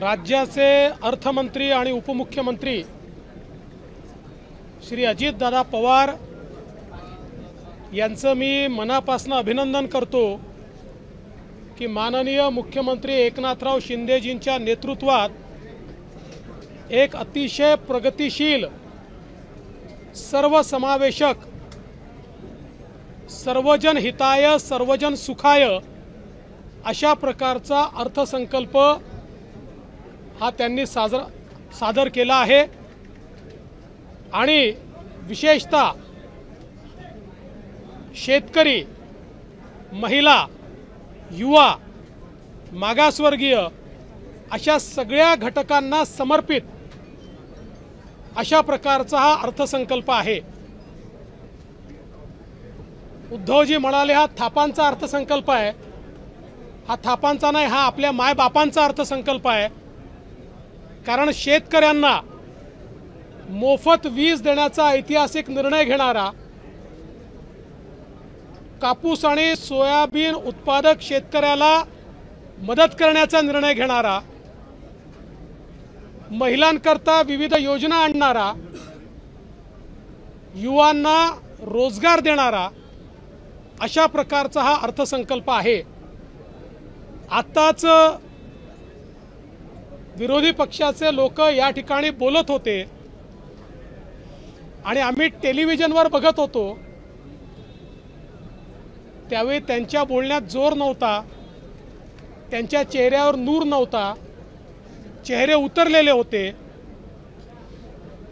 राज्याचे अर्थमंत्री आणि उपमुख्यमंत्री श्री अजितदादा पवार यांचं मी मनापासून अभिनंदन करतो की माननीय मुख्यमंत्री एकनाथराव शिंदेजींच्या नेतृत्वात एक अतिशय प्रगतिशील, सर्वसमावेशक, सर्वजन हिताय सर्वजन सुखाय अशा प्रकारचा अर्थसंकल्प हा त्यांनी सादर केला आहे। आणि विशेषतः शेतकरी, महिला, युवा, मागासवर्गीय अशा सगळ्या घटकांना समर्पित अशा प्रकारचा हा अर्थसंकल्प आहे। उद्धवजी म्हणाले हा थापांचा अर्थसंकल्प आहे। हा थापांचा नाही, हा आपल्या मायबापांचा अर्थसंकल्प आहे। कारण शेतकऱ्यांना मोफत वीज देण्याचा ऐतिहासिक निर्णय घेणारा, कापूस आणि सोयाबीन उत्पादक शेतकऱ्याला मदत करण्याचा निर्णय घेणारा, महिलांकरता विविध योजना आणणारा, युवांना रोजगार देणारा अशा प्रकारचा हा अर्थसंकल्प आहे। आताच विरोधी पक्षाचे लोक या ठिकाणी बोलत होते आणि आम्ही टेलिव्हिजनवर बघत होतो, त्यावेळी त्यांच्या बोलण्यात जोर नव्हता, त्यांच्या चेहऱ्यावर नूर नव्हता, चेहरे उतरलेले होते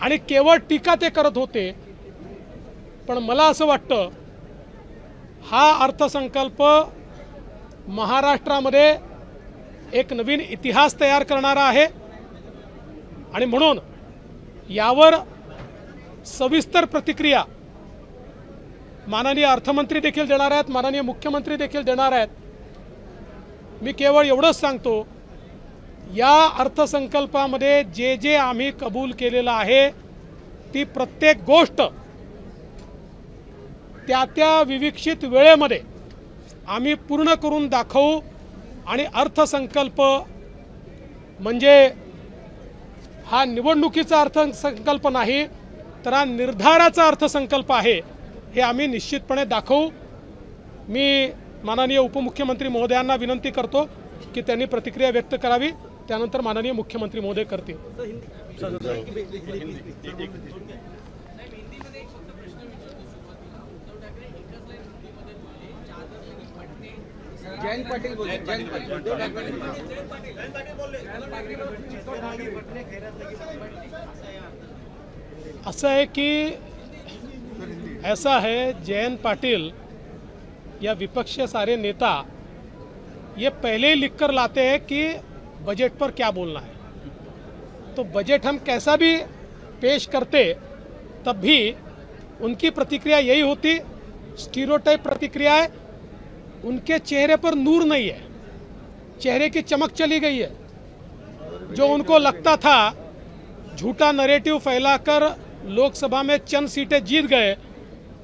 आणि केवळ टीका ते करत होते। पण मला असं वाटतं हा अर्थसंकल्प महाराष्ट्रामध्ये एक नवीन इतिहास तयार करणारा आहे आणि म्हणून यावर सविस्तर प्रतिक्रिया माननीय अर्थमंत्री देखील देणार आहेत, माननीय मुख्यमंत्री देखील देणार आहेत। मी केवळ एवढंच सांगतो, या अर्थसंकल्पामध्ये जे जे आम्ही कबूल केलेलं आहे ती प्रत्येक गोष्ट त्या त्या विविक्षित वेळेमध्ये आम्ही पूर्ण करून दाखवू। आणि अर्थसंकल्प म्हणजे हा निवडणुकीचा अर्थसंकल्प नाही, तर हा निर्धाराचा अर्थसंकल्प आहे, हे आम्ही निश्चितपणे दाखवू। मी माननीय उपमुख्यमंत्री महोदयांना विनंती करतो की त्यांनी प्रतिक्रिया व्यक्त करावी, त्यानंतर माननीय मुख्यमंत्री महोदय करतील। जयंत पाटील बोले। ऐसा है कि ऐसा है, जयंत पाटिल या विपक्ष के सारे नेता ये पहले ही लिख कर लाते हैं कि बजट पर क्या बोलना है। तो बजट हम कैसा भी पेश करते तब भी उनकी प्रतिक्रिया यही होती, स्टीरियोटाइप प्रतिक्रिया है। उनके चेहरे पर नूर नहीं है, चेहरे की चमक चली गई है। जो उनको लगता था झूठा नैरेटिव फैलाकर लोकसभा में चंद सीटें जीत गए,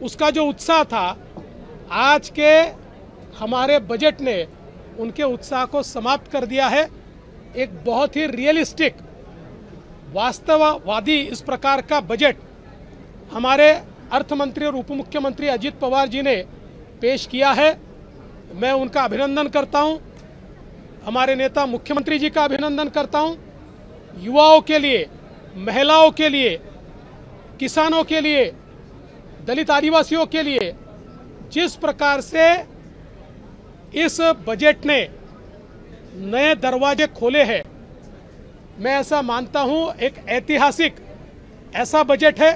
उसका जो उत्साह था, आज के हमारे बजट ने उनके उत्साह को समाप्त कर दिया है। एक बहुत ही रियलिस्टिक, वास्तववादी इस प्रकार का बजट हमारे अर्थमंत्री और उपमुख्यमंत्री अजित पवार जी ने पेश किया है। मैं उनका अभिनंदन करता हूं, हमारे नेता मुख्यमंत्री जी का अभिनंदन करता हूं। युवाओं के लिए, महिलाओं के लिए, किसानों के लिए, दलित आदिवासियों के लिए जिस प्रकार से इस बजट ने नए दरवाजे खोले हैं, मैं ऐसा मानता हूं एक ऐतिहासिक ऐसा बजट है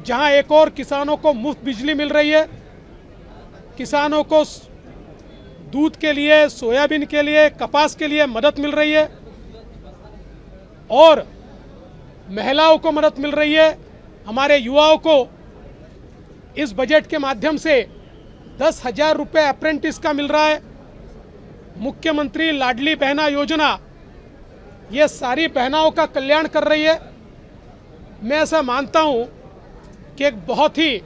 जहां एक और किसानों को मुफ्त बिजली मिल रही है, किसानों को दूध के लिए, सोयाबीन के लिए, कपास के लिए मदद मिल रही है और महिलाओं को मदद मिल रही है। हमारे युवाओं को इस बजट के माध्यम से 10,000 रुपये अप्रेंटिस का मिल रहा है। मुख्यमंत्री लाडली बहना योजना ये सारी बहनाओं का कल्याण कर रही है। मैं ऐसा मानता हूं कि एक बहुत ही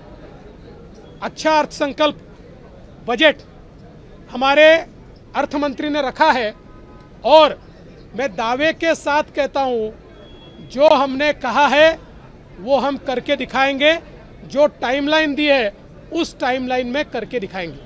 अच्छा अर्थसंकल्प बजट हमारे अर्थमंत्री ने रखा है और मैं दावे के साथ कहता हूं, जो हमने कहा है वो हम करके दिखाएंगे। जो टाइमलाइन दी है उस टाइमलाइन में करके दिखाएंगे।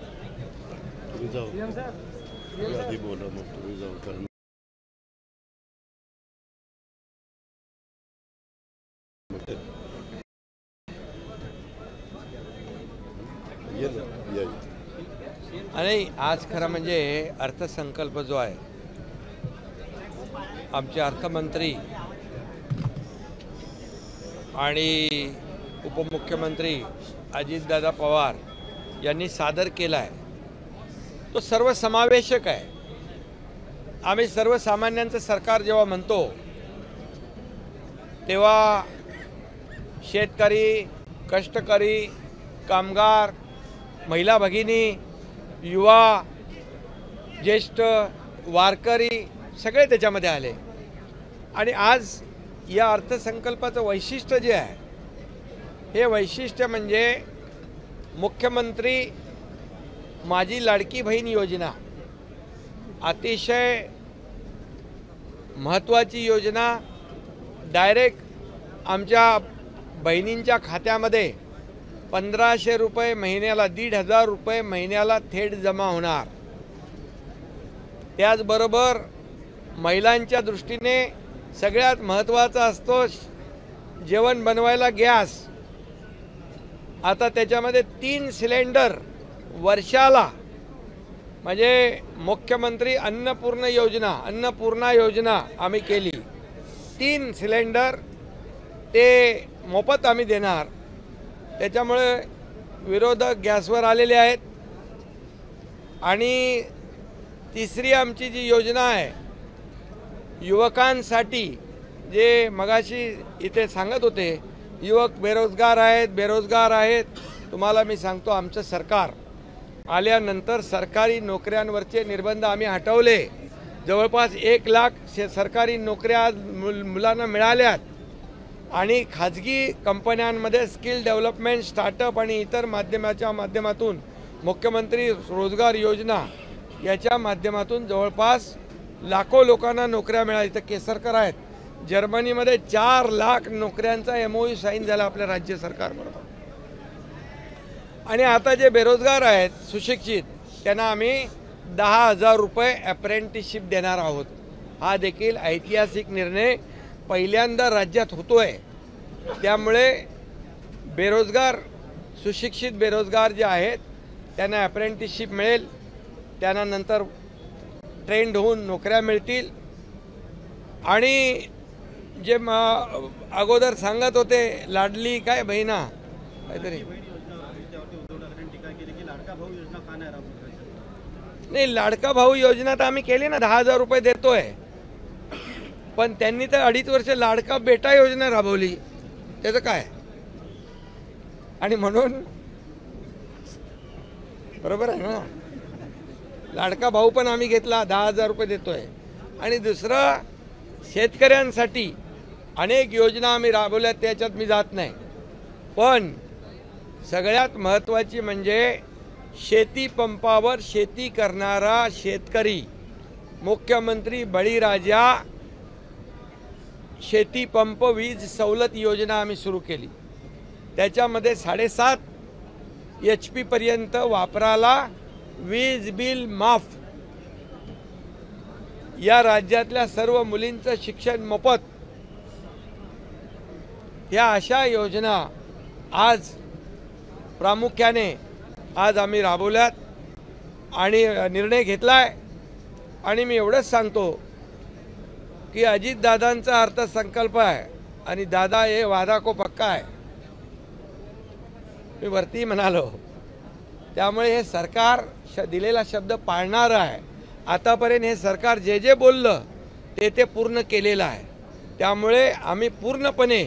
आणि आज खरं म्हणजे अर्थसंकल्प जो आहे, आमचे अर्थमंत्री आणि उपमुख्यमंत्री अजितदादा पवार यांनी सादर केला आहे, तो सर्वसमावेशक आहे। आम्ही सर्वसामान्यांचं सरकार जेव्हा म्हणतो तेव्हा शेतकरी, कष्टकरी, कामगार, महिला भगिनी, युवा, ज्येष्ठ, वारकरी सगळे त्याच्यामध्ये आले। आणि आज या अर्थसंकल्पाचं वैशिष्ट्य जे आहे, हे वैशिष्ट्य म्हणजे मुख्यमंत्री माझी लाडकी बहीण योजना, अतिशय महत्त्वाची योजना, डायरेक्ट आमच्या बहिणींच्या खात्यामध्ये 1500 रुपये महिन्याला, 1500 रुपये महिन्याला थेट जमा होणार। त्याचबरोबर महिलांच्या दृष्टीने सगळ्यात महत्त्वाचा असतो जेवण बनवायला गॅस। आता त्याच्यामध्ये 3 सिलेंडर वर्षाला, म्हणजे मुख्यमंत्री अन्नपूर्णा योजना आम्ही केली। 3 सिलेंडर ते मोफत आम्ही देणार। त्याच्यामुळे विरोधक गॅसवर आलेले आहेत। आणि तिसरी आमची जी योजना आहे युवकांसाठी, जे मगाशी इथे सांगत होते युवक बेरोजगार आहेत, तुम्हाला मी सांगतो आमचं सरकार आल्यानंतर सरकारी नोकऱ्यांवरचे निर्बंध आम्ही हटवले। जवळपास 1 लाख सरकारी नोकऱ्या आज मुलांना मिळाल्यात। आणि खाजगी कंपन्यांमध्ये स्किल डेव्हलपमेंट, स्टार्टअप आणि इतर माध्यमातून मुख्यमंत्री रोजगार योजना याच्या माध्यमातून जवळपास लाखो लोकांना नोकऱ्या मिळाल्या। इथं केसरकर आहेत, जर्मनीमध्ये 4 लाख नोकऱ्यांचा MOU साईन झाला आपल्या राज्य सरकारबरोबर। आणि आता जे बेरोजगार आहेत, सुशिक्षित, त्यांना आम्ही 10,000 रुपये अप्रेंटिसशिप देणार आहोत। हा देखील ऐतिहासिक निर्णय पहिल्यांदा राज्यात होतोय। त्यामुळे बेरोजगार, सुशिक्षित बेरोजगार जे आहेत त्यांना अप्रेंटिसशिप मिळेल, त्यांना नंतर ट्रेंड होऊन नोकऱ्या मिळतील। आणि जे अगोदर सांगत होते लाडली काय बहिणा काहीतरी, नाही लाडका भाऊ योजना तर आम्ही केली ना, 10,000 रुपये देतोय। पण त्यांनी तर 2.5 वर्ष लाडका बेटा योजना राबवली, त्याचं काय? आणि म्हणून बरोबर आहे ना, लाडका भाऊ पण आम्ही घेतला, 10,000 रुपये देतोय। आणि दुसरं, शेतकऱ्यांसाठी अनेक योजना आम्ही राबवल्या, त्याच्यात मी जात नाही। पण सगळ्यात महत्त्वाची म्हणजे शेती पंपावर शेती करणारा शेतकरी, मुख्यमंत्री बळीराजा शेती पंप वीज सवलत योजना आम्ही सुरू केली। त्याच्यामध्ये 7.5 HP पर्यंत वापराला वीज बिल माफ, या राज्यातल्या सर्व मुलींचं शिक्षण मोफत, या अशा योजना आज प्रामुख्याने आज आम्ही राबवल्यात आणि निर्णय घेतलाय। आणि मी एवढंच सांगतो की अजितदादांचा अर्थसंकल्प आहे आणि दादा हे वादा को पक्का आहे, मी वरती म्हणालो। त्यामुळे हे सरकार दिलेला शब्द पाळणार आहे। आतापर्यंत हे सरकार जे जे बोललं ते पूर्ण केलेलं आहे। त्यामुळे आम्ही पूर्णपणे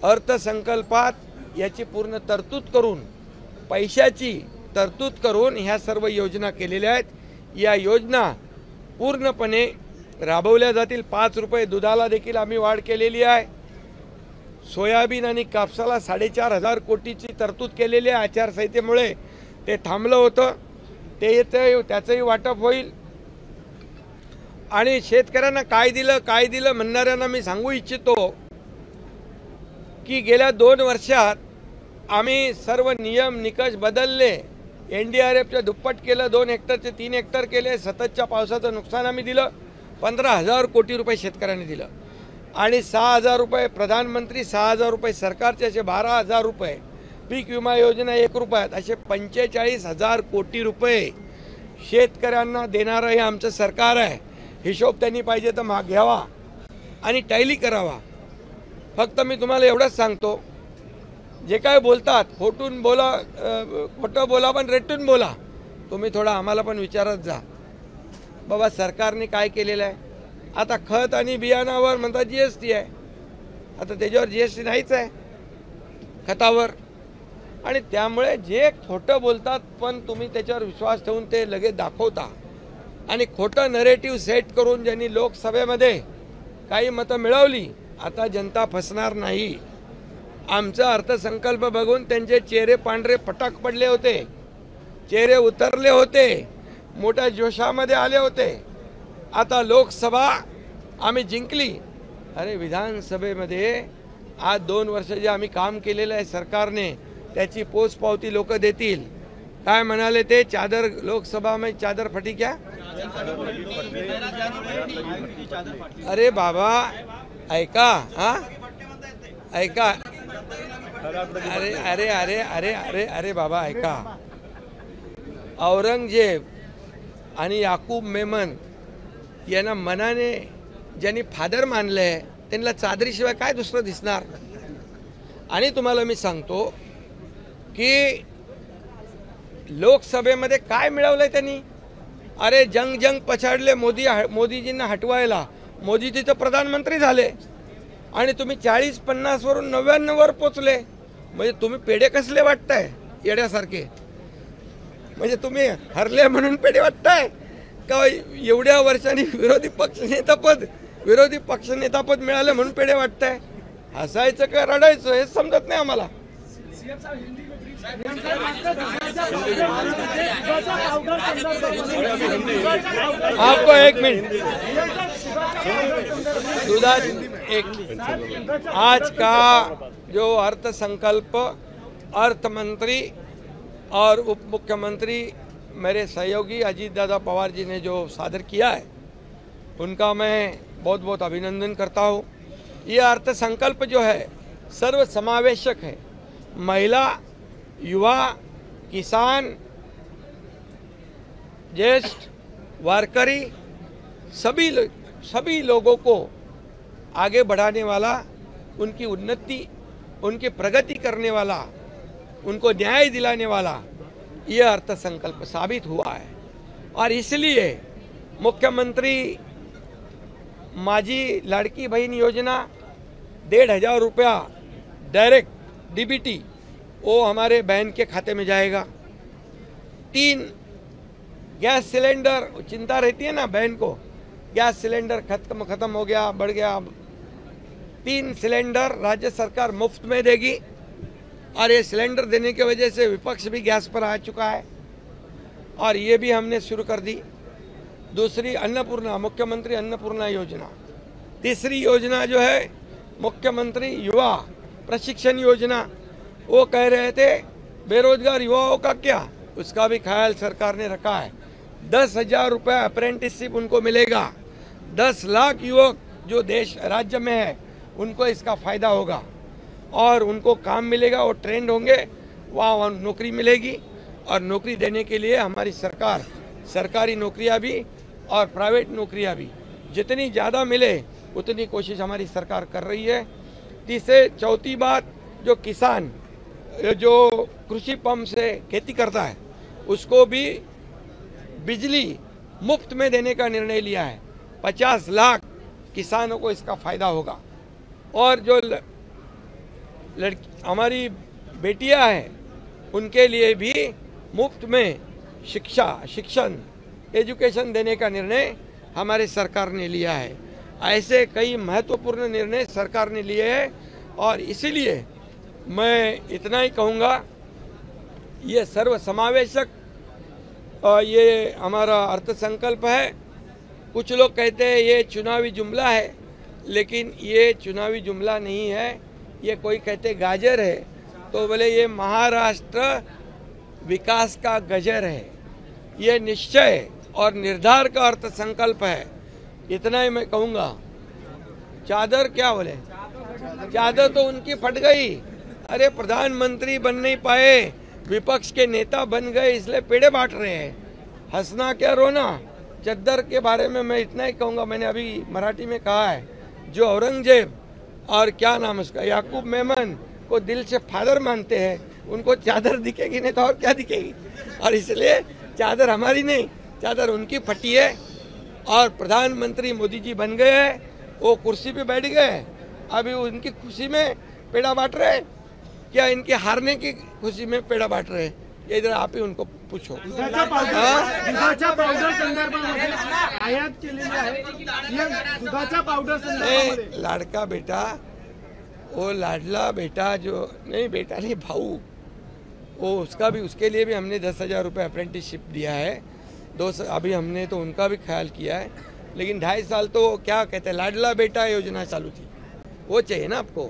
अर्थसंकल्पात याची पूर्ण तरतूद करून, पैशाची तरतूद करून ह्या सर्व योजना केलेल्या आहेत। या योजना पूर्णपणे राबवल्या जातील। 5 रुपये दुधाला देखील आम्ही वाढ केलेली आहे। सोयाबीन आणि कापसाला 4,500 कोटीची तरतूद केलेली आहे। आचारसंहितेमुळे ते थांबलं होतं, त्याचंही वाटप होईल। आणि शेतकऱ्यांना काय दिलं म्हणणाऱ्यांना मी सांगू इच्छितो की गेल्या 2 वर्षात आम्ही सर्व नियम निकष बदलले. NDRFच्या दुप्पट केलं, 2 हेक्टरचे 3 हेक्टर केले. सततच्या पावसाचं नुकसान आम्ही दिलं. 15,000 कोटी रुपये शेतकऱ्यांनी दिलं आणि 6,000 रुपये प्रधानमंत्री, 6,000 रुपये सरकारचे, असे 12,000 रुपये. पीक विमा योजना 1 रुपयात, असे 45,000 कोटी रुपये शेतकऱ्यांना देणारं हे आमचं सरकार आहे. हिशोब त्यांनी पाहिजे तर माग घ्यावा आणि टॅली करावा. फक्त मी तुम्हाला एवढंच सांगतो, जे काय बोलतात खोटून बोला, खोटं बोला पण रेटून बोला. तुम्ही थोडा आम्हाला पण विचारत जा, बाबा सरकारने काय केलेलं आहे. आता खत आणि बियाणावर म्हणतात GST आहे, आता त्याच्यावर GST नाहीच आहे खतावर. आणि त्यामुळे जे खोटं बोलतात पण तुम्ही त्याच्यावर विश्वास ठेवून ते लगेच दाखवता आणि खोटं नरेटिव्ह सेट करून ज्यांनी लोकसभेमध्ये काही मतं मिळवली, आता जनता फसणार नाही. आमचा अर्थसंकल्प बघून त्यांचे चेहरे पांढरे फटाक पडले होते, चेहरे उतरले होते, मोठ्या जोशामध्ये आले होते. आता लोकसभा आम्ही जिंकली. अरे विधानसभेमध्ये आज 2 वर्ष जे आम्ही काम केलेलं आहे सरकारने, त्याची पोचपावती लोक देतील. काय म्हणाले ते, चादर लोकसभा में चादर फटी क्या. अरे बाबा ऐका, हा ऐका, अरे अरे अरे अरे अरे अरे बाबा ऐका. औरंगजेब आणि याकूब मेमन यांना मनाने ज्यांनी फादर मानले, त्यांना चादरीशिवाय काय दुसरं दिसणार. आणि तुम्हाला मी सांगतो की लोकसभेमध्ये काय मिळवलंय त्यांनी. अरे जंग पछाडले मोदीजींना हटवायला. मोदी तिथं प्रधानमंत्री झाले आणि तुम्ही 40-50 वरून 99 वर पोचले. म्हणजे तुम्ही पेढे कसले वाटताय येड्यासारखे. म्हणजे तुम्ही हरले म्हणून पेढे वाटताय का एवढ्या वर्षांनी विरोधी पक्षनेतापद मिळालं म्हणून पेढे वाटताय. हसायचं का रडायचं हे समजत नाही आम्हाला. आपको 1 मिनट आज का जो अर्थसंकल्प अर्थ मंत्री और उप मुख्यमंत्री मेरे सहयोगी अजीत दादा पवार जी ने जो सादर किया है, उनका मैं बहुत बहुत अभिनंदन करता हूँ. ये अर्थसंकल्प जो है सर्व समावेशक है. महिला, युवा, किसान, ज्येष्ठ, वारकरी, सभी लोगों को आगे बढ़ाने वाला, उनकी उन्नति, उनकी प्रगति करने वाला, उनको न्याय दिलाने वाला ये अर्थसंकल्प साबित हुआ है. और इसलिए मुख्यमंत्री माझी लाड़की बहन योजना 1,500 रुपया डायरेक्ट DBT वो हमारे बहन के खाते में जाएगा. 3 गैस सिलेंडर, चिंता रहती है ना बहन को, गैस सिलेंडर खत्म हो गया, बढ़ गया. 3 सिलेंडर राज्य सरकार मुफ्त में देगी. और ये सिलेंडर देने की वजह से विपक्ष भी गैस पर आ चुका है और ये भी हमने शुरू कर दी. दूसरी अन्नपूर्णा, मुख्यमंत्री अन्नपूर्णा योजना. तीसरी योजना जो है मुख्यमंत्री युवा प्रशिक्षण योजना. वो कह रहे थे बेरोजगार युवाओं का क्या, उसका भी ख्याल सरकार ने रखा है. 10,000 रुपया अप्रेंटिसशिप उनको मिलेगा. 10 लाख युवक जो देश राज्य में है उनको इसका फायदा होगा और उनको काम मिलेगा, वो ट्रेंड होंगे, वहाँ नौकरी मिलेगी. और नौकरी देने के लिए हमारी सरकार सरकारी नौकरियाँ भी और प्राइवेट नौकरियाँ भी जितनी ज़्यादा मिले उतनी कोशिश हमारी सरकार कर रही है. चौथी बात, जो किसान जो कृषि पंप से खेती करता है उसको भी बिजली मुफ्त में देने का निर्णय लिया है. 50 लाख किसानों को इसका फायदा होगा. और जो हमारी बेटियां हैं उनके लिए भी मुफ्त में शिक्षण एजुकेशन देने का निर्णय हमारे सरकार ने लिया है. ऐसे कई महत्वपूर्ण निर्णय सरकार ने लिए हैं और इसीलिए मैं इतना ही कहूँगा, ये सर्व समावेशक ये हमारा अर्थसंकल्प है कुछ लोग कहते हैं ये चुनावी जुमला है, लेकिन ये चुनावी जुमला नहीं है, ये कोई कहते गाजर है तो बोले ये महाराष्ट्र विकास का गजर है, ये निश्चय और निर्धार का अर्थ संकल्प है। इतना ही मैं कहूँगा। चादर क्या बोले, चादर तो उनकी फट गई। अरे प्रधानमंत्री बन नहीं पाए, विपक्ष के नेता बन गए, इसलिए पेड़े बांट रहे हैं। हंसना क्या रोना। चद्दर के बारे में मैं इतना ही कहूँगा, मैंने अभी मराठी में कहा है, जो औरंगजेब और क्या नाम उसका याकूब मेमन को दिल से फादर मानते हैं, उनको चादर दिखेगी नहीं तो और क्या दिखेगी। और इसलिए चादर हमारी नहीं, चादर उनकी फटी है। और प्रधानमंत्री मोदी जी बन गए हैं, वो कुर्सी पे बैठ गए, अभी उनकी खुशी में पेड़ा बांट रहे, क्या इनके हारने की खुशी में पेड़ा बांट रहे? ये इधर आप ही उनको पूछो। दुधाच्या पावडर संदर्भामध्ये आयात केलेली आहे, दुधाच्या पावडर संदर्भामध्ये लाडका बेटा, वो लाडला बेटा जो नहीं, बेटा नहीं भाऊ, वो उसका भी, उसके लिए भी हमने 10,000 रुपये अप्रेंटिसशिप दिया है। अभी हमने तो उनका भी ख्याल किया है, लेकिन 2.5 साल तो क्या कहते हैं लाडला बेटा योजना चालू थी, वो चाहिए ना आपको।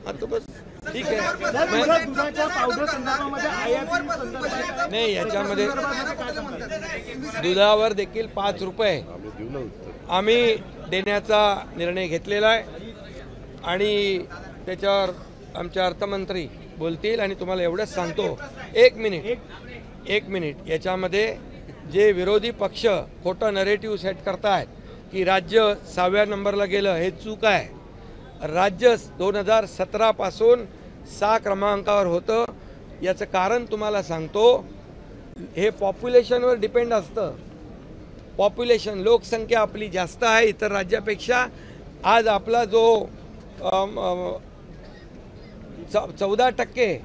हाँ तो बस ठीक है। दुधाच्या पावडर संदर्भामध्ये आयात संदर्भात नाही, याच्यामध्ये दुधावर देखील 5 रुपये आम्ही देण्याचा निर्णय घेतलेला आहे आणि त्याच्यावर आमचे अर्थमंत्री बोलतील। आणि तुम्हाला एवढंच सांगतो, एक मिनिट याच्यामध्ये जे विरोधी पक्ष खोटा नरेटिव्ह सेट करतायत की राज्य 6व्या नंबरला गेलं, हे चूक आहे। राज्य 2017 पासून 6 क्रमांकावर होतं। याचं कारण तुम्हाला सांगतो, हे पॉप्युलेशनवर डिपेंड असतं। पॉप्युलेशन, लोकसंख्या आपली जास्त आहे इतर राज्यापेक्षा। आज आपला जो 14%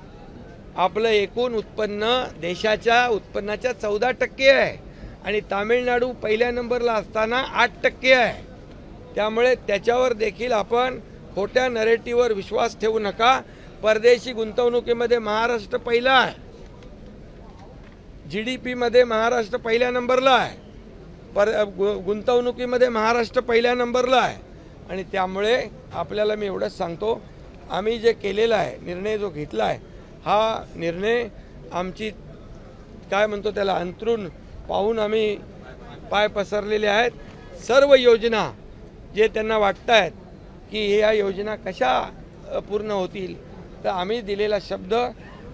आपलं एकूण उत्पन्न देशाच्या उत्पन्नाच्या 14% आहे आणि तामिळनाडू पहिल्या नंबरला असताना 8% आहे। त्यामुळे त्याच्यावर देखील आपण खोट्या नरेटिव्हवर विश्वास ठेवू नका। परदेशी गुंतवणुकीमध्ये महाराष्ट्र पहिला आहे, GDP मध्ये महाराष्ट्र पहिल्या नंबरला आहे, गुंतवणुकीमध्ये महाराष्ट्र पहिल्या नंबरला आहे। आणि त्यामुळे आपल्याला मी एवढंच सांगतो, आम्ही जे केलेला आहे निर्णय जो घेतला आहे, हा निर्णय आमची काय म्हणतो त्याला अंतरून पाहून आम्ही पाय पसरलेले आहेत। सर्व योजना जे त्यांना वाटतात की या योजना कशा पूर्ण होतील, तर आम्ही दिलेला शब्द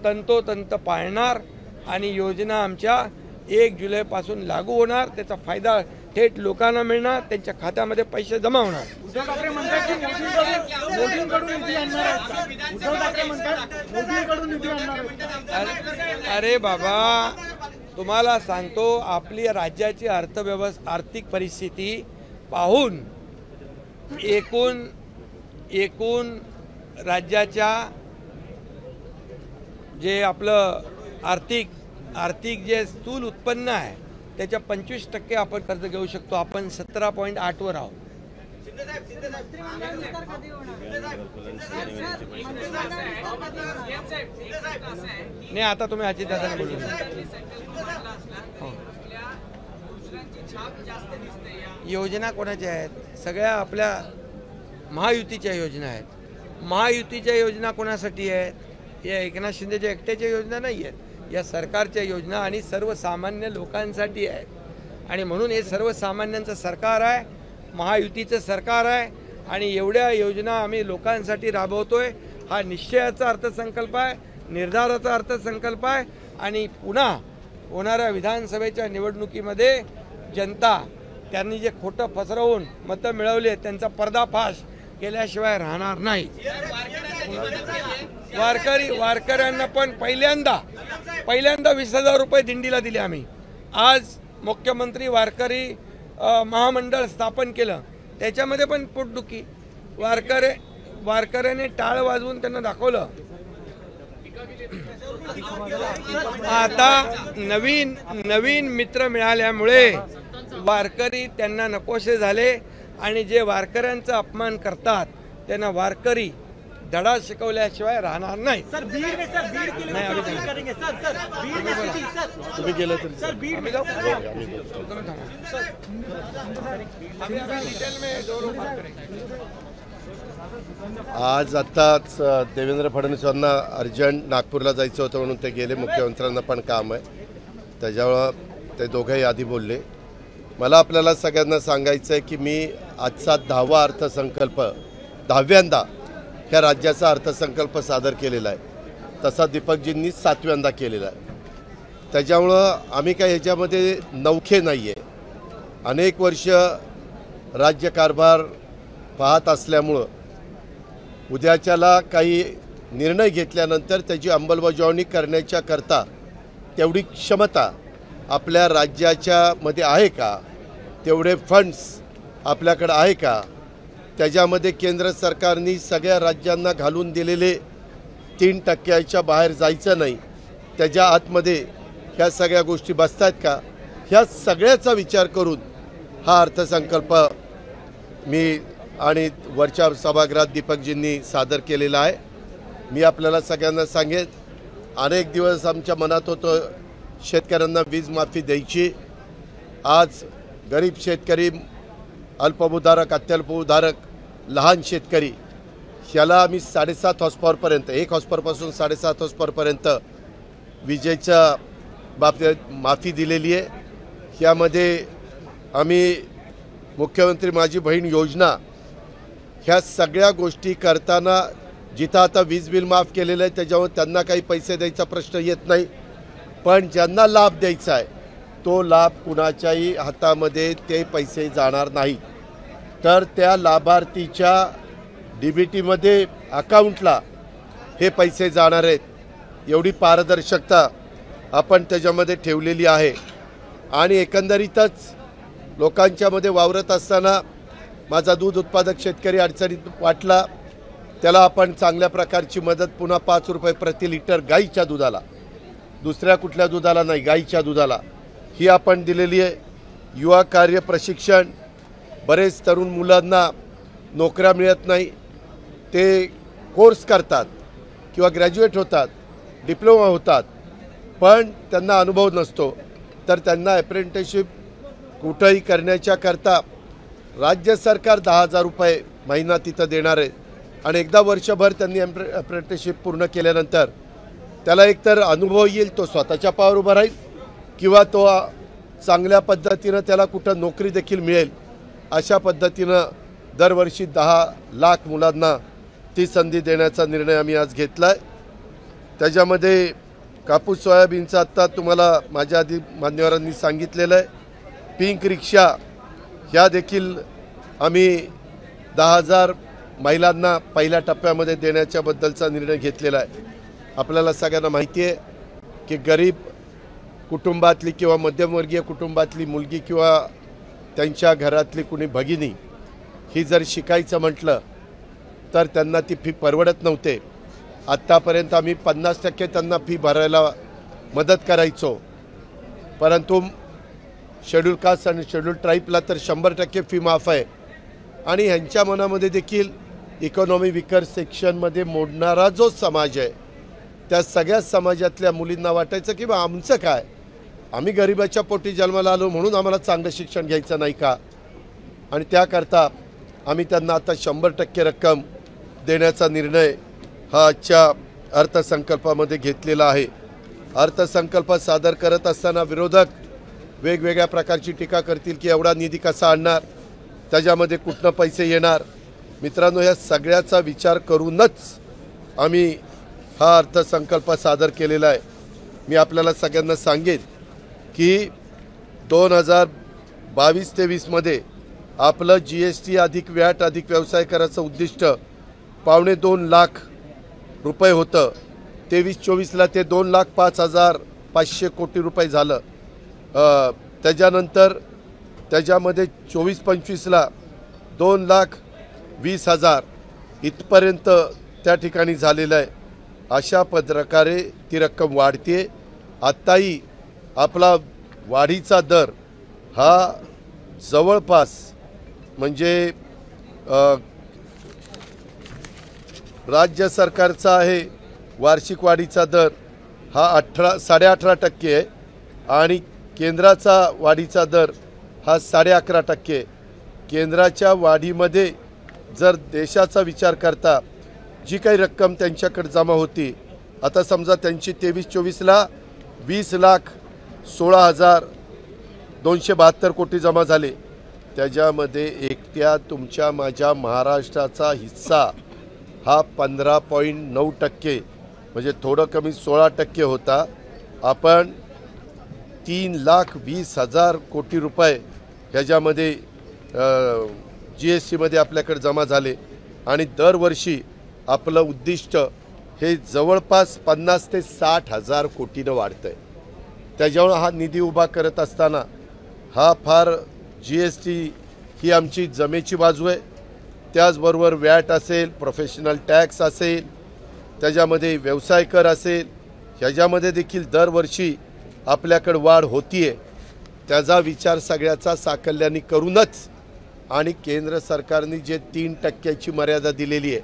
तंतोतंत पाळणार आणि योजना आमच्या 1 जुलैपासून लागू होणार। त्याचा फायदा थेट लोकांना मिळणार, त्यांच्या खात्यामध्ये पैसे जमा होणार। उद्धव ठाकरे म्हणतात की मोदींकडून निधी आणणार आहेत। उद्धव ठाकरे म्हणतात मोदींकडून निधी आणणार आहेत। अरे बाबा, तुम्हाला सांगतो, आपली राज्याची आर्थिक परिस्थिती पाहून एकूण राज्याच्या जे आपलं आर्थिक जे स्थूल उत्पन्न आहे त्याच्या 25% आपण कर्ज घेऊ शकतो। आपण 17.8 वर आहोत। नाही, आता तुम्ही अजितदादांना बोलू। योजना कोणाच्या आहेत? सगळ्या आपल्या महायुतीच्या योजना आहेत। महायुतीच्या योजना कोणासाठी आहेत? या एकनाथ शिंदेच्या एकट्याच्या योजना नाही आहेत, या सरकारच्या योजना आणि सर्वसामान्य लोकांसाठी आहेत। आणि म्हणून हे सर्वसामान्यांचं सरकार आहे, महायुतीचं सरकार आहे आणि एवढ्या योजना आम्ही लोकांसाठी राबवतोय। हा निश्चयाचा अर्थसंकल्प आहे, निर्धाराचा अर्थसंकल्प आहे। आणि पुन्हा होणाऱ्या विधानसभेच्या निवडणुकीमध्ये जनता त्यांनी जे खोटं पसरवून मतं मिळवले त्यांचा पर्दाफाश केल्याशिवाय राहणार नाही। वारकऱ्यांना पण पहिल्यांदा 20,000 रुपये दिंडीला दिले आम्ही। आज मुख्यमंत्री वारकरी महामंडळ स्थापन केलं, त्याच्यामध्ये पण पोटदुखी। वारकऱ्याने टाळ वाजवून त्यांना दाखवलं। आता नवीन मित्र मिळाल्यामुळे वारकरी त्यांना नकोसे झाले आणि जे वारकऱ्यांचा अपमान करतात त्यांना वारकरी धडा शिकवल्याशिवाय राहणार नाही. सर बीड में सर बीड के लिए अभी क्या करेंगे सर सर बीड में स्थिति सर तुम्ही गेलं तरी सर बीड में डिटेल में दो लोग बात करेंगे. आज आत्ताच देवेंद्र फडणवीसांना अर्जंट नागपूरला जायचं होतं म्हणून ते गेले. मुख्यमंत्र्यांना पण काम आहे, त्याच्यामुळं ते दोघंही आधी बोलले. मला आपल्याला सगळ्यांना सांगायचं आहे की मी आजचा 10वा अर्थसंकल्प 10व्यांदा ह्या राज्याचा अर्थसंकल्प सादर केलेला आहे. तसा दीपकजींनी 7व्यांदा केलेला आहे. त्याच्यामुळं आम्ही काही ह्याच्यामध्ये नवखे नाही आहे. अनेक वर्ष राज्यकारभार पाहत असल्यामुळं उद्याच्याला काही निर्णय घेतल्यानंतर त्याची अंमलबजावणी करण्याच्या करता तेवढी क्षमता आपल्या राज्याच्या मध्ये आहे का, तेवढे फंड्स आपल्याकडे आहे का, त्याच्यामध्ये केंद्र सरकारने सगळ्या राज्यांना घालून दिलेले 3% बाहेर जायचं नाही, त्याच्या आतमध्ये ह्या सगळ्या गोष्टी बसतात का, ह्या सगळ्याचा विचार करून हा अर्थसंकल्प मी आणि वरच्या सभागृहात दीपकजींनी सादर केलेला आहे. मी आपल्याला सगळ्यांना सांगेन, अनेक दिवस आमच्या मनात होतं शेतकऱ्यांना वीज माफी द्यायची. आज गरीब शेतकरी, अल्पभूधारक, अत्यल्पभूधारक, लहान शेतकरी ह्याला आम्ही 7.5 हॉर्सपॉवरपर्यंत 1 हॉर्सपॉवरपासून 7.5 हॉर्सपॉवरपर्यंत विजेच्या बाबतीत माफी दिलेली आहे. ह्यामध्ये आम्ही मुख्यमंत्री माझी बहीण योजना ह्या सगळ्या गोष्टी करताना जिथं आता वीज बिल माफ केलेलं आहे त्याच्यावर त्यांना काही पैसे द्यायचा प्रश्न येत नाही, पण ज्यांना लाभ द्यायचा आहे तो लाभ कुणाच्याही हातामध्ये ते पैसे जाणार नाही. तर त्या लाभार्थीच्या DBTमध्ये अकाउंटला हे पैसे जाणार आहेत. एवढी पारदर्शकता आपण त्याच्यामध्ये ठेवलेली आहे. आणि एकंदरीतच लोकांच्यामध्ये वावरत असताना माझा दूध उत्पादक शेतकरी अडचणीत वाटला, त्याला आपण चांगल्या प्रकारची मदत पुन्हा 5 रुपये प्रति लिटर गाईच्या दुधाला, दुसऱ्या कुठल्या दुधाला नाही, गाईच्या दुधाला ही आपण दिलेली आहे. युवा कार्य प्रशिक्षण, बरेच तरुण मुलांना नोकऱ्या मिळत नाही, ते कोर्स करतात किंवा ग्रॅज्युएट होतात, डिप्लोमा होतात, पण त्यांना अनुभव नसतो, तर त्यांना अप्रेंटिसशिप कुठंही करण्याच्या करता राज्य सरकार 10,000 रुपये महिना तिथं देणार आहे. आणि एकदा वर्षभर त्यांनी अप्रेंटिसशिप पूर्ण केल्यानंतर त्याला एकतर अनुभव येईल, तो स्वतःच्या पायावर उभा राहील, किंवा तो चांगल्या पद्धतीनं त्याला कुठं नोकरी देखील मिळेल. अशा पद्धतीनं दरवर्षी 10 लाख मुलांना ती संधी देण्याचा निर्णय आम्ही आज घेतला आहे. त्याच्यामध्ये कापूस सोयाबीनचं आत्ता तुम्हाला माझ्या आधी मान्यवरांनी सांगितलेलं आहे. पिंक रिक्षा ह्या देखील आम्ही 10,000 महिलांना पहिल्या टप्प्यामध्ये देण्याच्याबद्दलचा निर्णय घेतलेला आहे. आपल्याला सगळ्यांना माहिती आहे की गरीब कुटुंबातली किंवा मध्यमवर्गीय कुटुंबातली मुलगी किंवा त्यांच्या घरातली कुणी भगिनी ही जर शिकायचं म्हटलं तर त्यांना ती फी परवडत नव्हते. आत्तापर्यंत आम्ही 50% त्यांना फी भरायला मदत करायचो, परंतु शेड्यूल कास्ट आणि शेड्यूल ट्राईबला तर 100% फी माफ आहे. आणि ह्यांच्या मनामध्ये देखील इकॉनॉमी विकर सेक्शनमध्ये मोडणारा जो समाज आहे त्या सगळ्या समाजातल्या मुलींना वाटायचं की बा आमचं काय, आम्ही गरिबाच्या पोटी जन्माला आलो म्हणून आम्हाला चांगलं शिक्षण घ्यायचं नाही का. आणि त्याकरता आम्ही त्यांना आता 100% रक्कम देण्याचा निर्णय हा आजच्या अर्थसंकल्पामध्ये घेतलेला आहे. अर्थसंकल्प सादर करत असताना विरोधक वेगवेगळ्या प्रकारची टीका करतील की एवढा निधी कसा आणणार, त्याच्यामध्ये कुठनं पैसे येणार. मित्रांनो, या सगळ्याचा विचार करूनच आम्ही हा अर्थसंकल्प सादर केलेला आहे. मी आपल्याला सगळ्यांना सांगेन की 2022-23मध्ये आपलं GST अधिक व्हॅट अधिक व्यवसाय करायचं उद्दिष्ट 2.25 लाख रुपये होतं. 23-24ला ते 2,05,500 कोटी रुपये झालं. त्याच्यानंतर त्याच्यामध्ये 24-25ला 2,20,000 इथपर्यंत त्या ठिकाणी झालेलं आहे. अशा प्रकारे ती रक्कम वाढते. आत्ताही आपला वाढीचा दर हा जवळपास म्हणजे राज्य सरकारचा आहे वार्षिक वाढीचा दर हा 18.5% आहे आणि केंद्राचा वाढीचा दर हा 11.5% केंद्राच्या वाढीमध्ये जर देशाचा विचार करता जी काही रक्कम त्यांच्याकडे जमा होती, आता समजा त्यांची 23-24ला 20,16,272 कोटी जमा झाले, त्याच्यामध्ये एकट्या तुमच्या माझ्या महाराष्ट्राचा हिस्सा हा 15.9% म्हणजे थोडं कमी 16% होता. आपण 3,20,000 कोटी रुपये ह्याच्यामध्ये GSTमध्ये आपल्याकडे जमा झाले आणि दरवर्षी आपलं उद्दिष्ट हे जवळपास 50 ते 60,000 कोटीनं वाढतं आहे. त्याच्यामुळे हा निधी उभा करत असताना हा फार GST ही आमची जमेची बाजू आहे. त्याचबरोबर वॅट असेल, प्रोफेशनल टॅक्स असेल, त्याच्यामध्ये व्यवसाय कर असेल, ह्याच्यामध्ये देखील दरवर्षी आपल्याकडे वाढ होतीये. त्याचा विचार सगळ्याचा साकल्याने करूनच आणि केंद्र सरकारने जे 3% मर्यादा दिलेली आहे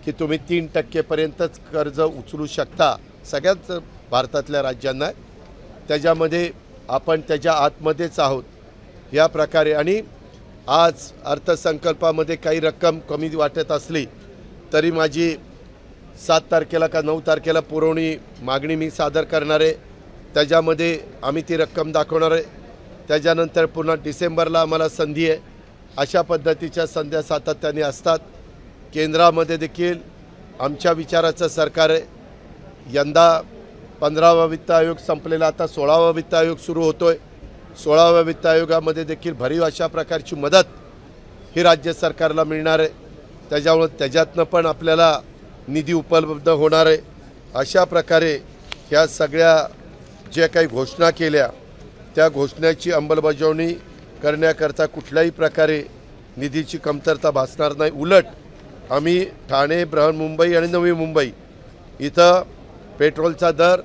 की तुम्ही 3%पर्यंतच कर्ज उचलू शकता सगळ्याच भारतातल्या राज्यांना, त्याच्यामध्ये आपण त्याच्या आतमध्येच आहोत या प्रकारे. आणि आज अर्थसंकल्पामध्ये काही रक्कम कमी वाटत असली तरी माझी 7 तारखेला का 9 तारखेला पुरवणी मागणी मी सादर करणार आहे. त्याच्यामध्ये आम्ही ती रक्कम दाखवणार आहे. त्याच्यानंतर पुन्हा डिसेंबरला आम्हाला संधी आहे. अशा पद्धतीच्या संध्या सातत्याने असतात. केंद्रामध्ये देखील आमच्या विचाराचं सरकार आहे. यंदा 15वा वित्त आयोग संपलेला, आता 16वा वित्त आयोग सुरू होतो आहे. 16व्या वित्त आयोगामध्ये देखील भरीव अशा प्रकारची मदत ही राज्य सरकारला मिळणार आहे. त्याच्यामुळे त्याच्यातनं पण आपल्याला निधी उपलब्ध होणार आहे. अशा प्रकारे ह्या सगळ्या जे काही घोषणा केल्या त्या घोषणेची अंमलबजावणी करण्याकरता कुठल्याही प्रकारे निधीची कमतरता भासणार नाही. उलट आम्ही ठाणे, बृहन्मुंबई आणि नवी मुंबई इथं पेट्रोलचा दर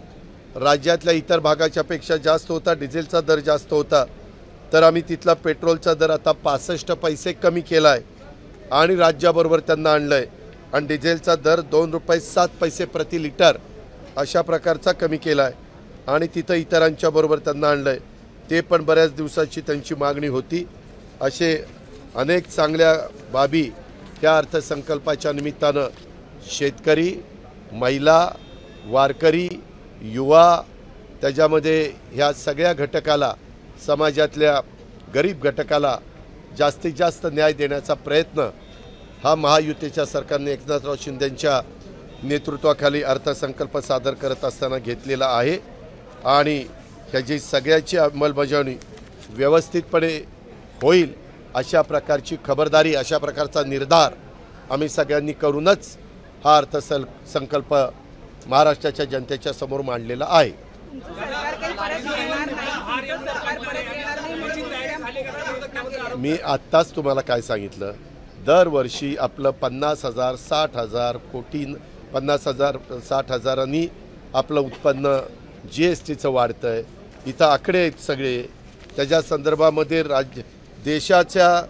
राज्यातल्या इतर भागाच्या पेक्षा जास्त होता, डिझेलचा दर जास्त होता, तर आम्ही तिथला पेट्रोलचा दर आता 65 पैसे कमी केला आहे आणि राज्याबरोबर त्यांना आणलं आहे आणि डिझेलचा दर 2 रुपये 7 पैसे प्रति लिटर अशा प्रकारचा कमी केला आहे आणि तिथं इतरांच्या बरोबर त्यांना आणलं आहे. ते पण बऱ्याच दिवसाची त्यांची मागणी होती. असे अनेक चांगल्या बाबी ह्या अर्थसंकल्पाच्या निमित्तानं शेतकरी, महिला, वारकरी, युवा, त्याच्यामध्ये ह्या सगळ्या घटकाला, समाजातल्या गरीब घटकाला जास्तीत जास्त न्याय देण्याचा प्रयत्न हा महायुतीच्या सरकारने एकनाथराव शिंदेंच्या नेतृत्वाखाली अर्थसंकल्प सादर करत असताना घेतलेला आहे आणि ह्याची सगळ्याची अंमलबजावणी व्यवस्थितपणे होईल अशा प्रकारची खबरदारी, अशा प्रकारचा निर्धार आम्ही सगळ्यांनी करूनच हा अर्थसंकल्प महाराष्ट्राच्या जनतेच्या समोर मांडलेला आहे. मी आत्ताच तुम्हाला काय सांगितलं, दरवर्षी आपलं 50,000 60,000 कोटी 50,000 60,000नी आपलं उत्पन्न GSTचं वाढतं आहे. इथं आकडे आहेत सगळे. त्याच्या संदर्भामध्ये देशाच्या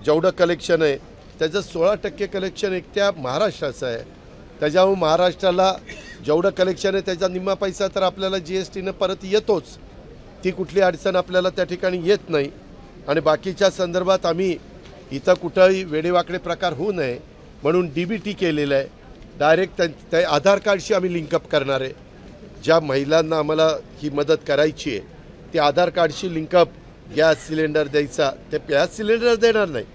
जेवढं कलेक्शन आहे त्याचं 16% कलेक्शन एकट्या महाराष्ट्राचं आहे. त्याच्यामुळे महाराष्ट्राला जेवढं कलेक्शन आहे त्याचा निम्मा पैसा तर आपल्याला GSTनं परत येतोच. ती कुठली अडचण आपल्याला त्या ठिकाणी येत नाही. आणि बाकीच्या संदर्भात आम्ही इथं कुठंही वेडेवाकडे प्रकार होऊ नये म्हणून DBT केलेलं आहे. डायरेक्ट त्या आधार कार्डशी आम्ही लिंकअप करणार आहे. ज्या महिलांना आम्हाला ही मदत करायची आहे ते आधार कार्डशी लिंकअप गॅस सिलेंडर द्यायचा, ते गॅस सिलेंडर देणार नाही.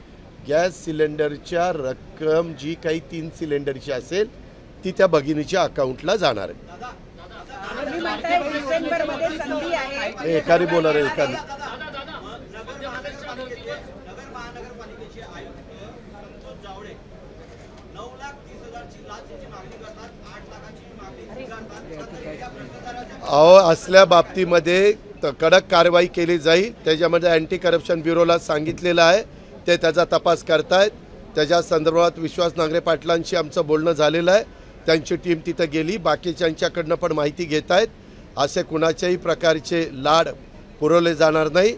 गॅस सिलेंडरच्या रक्कम जी काही 3 सिलेंडरची असेल ती त्या भगिनीच्या अकाउंटला जाणार आहे. एकाने बोला रे, एकाने. अहो, असल्या बाबतीमध्ये कडक कारवाई केली जाईल. त्याच्यामध्ये अँटी करप्शन ब्युरोला सांगितलेलं आहे, ते त्याचा तपास करतायत. त्याच्या संदर्भात विश्वास नांगरे पाटलांशी आमचं बोलणं झालेलं आहे. त्यांची टीम तिथं गेली, बाकीच्यांच्याकडनं पण माहिती घेत आहेत. असे कुणाच्याही प्रकारचे लाड पुरवले जाणार नाही.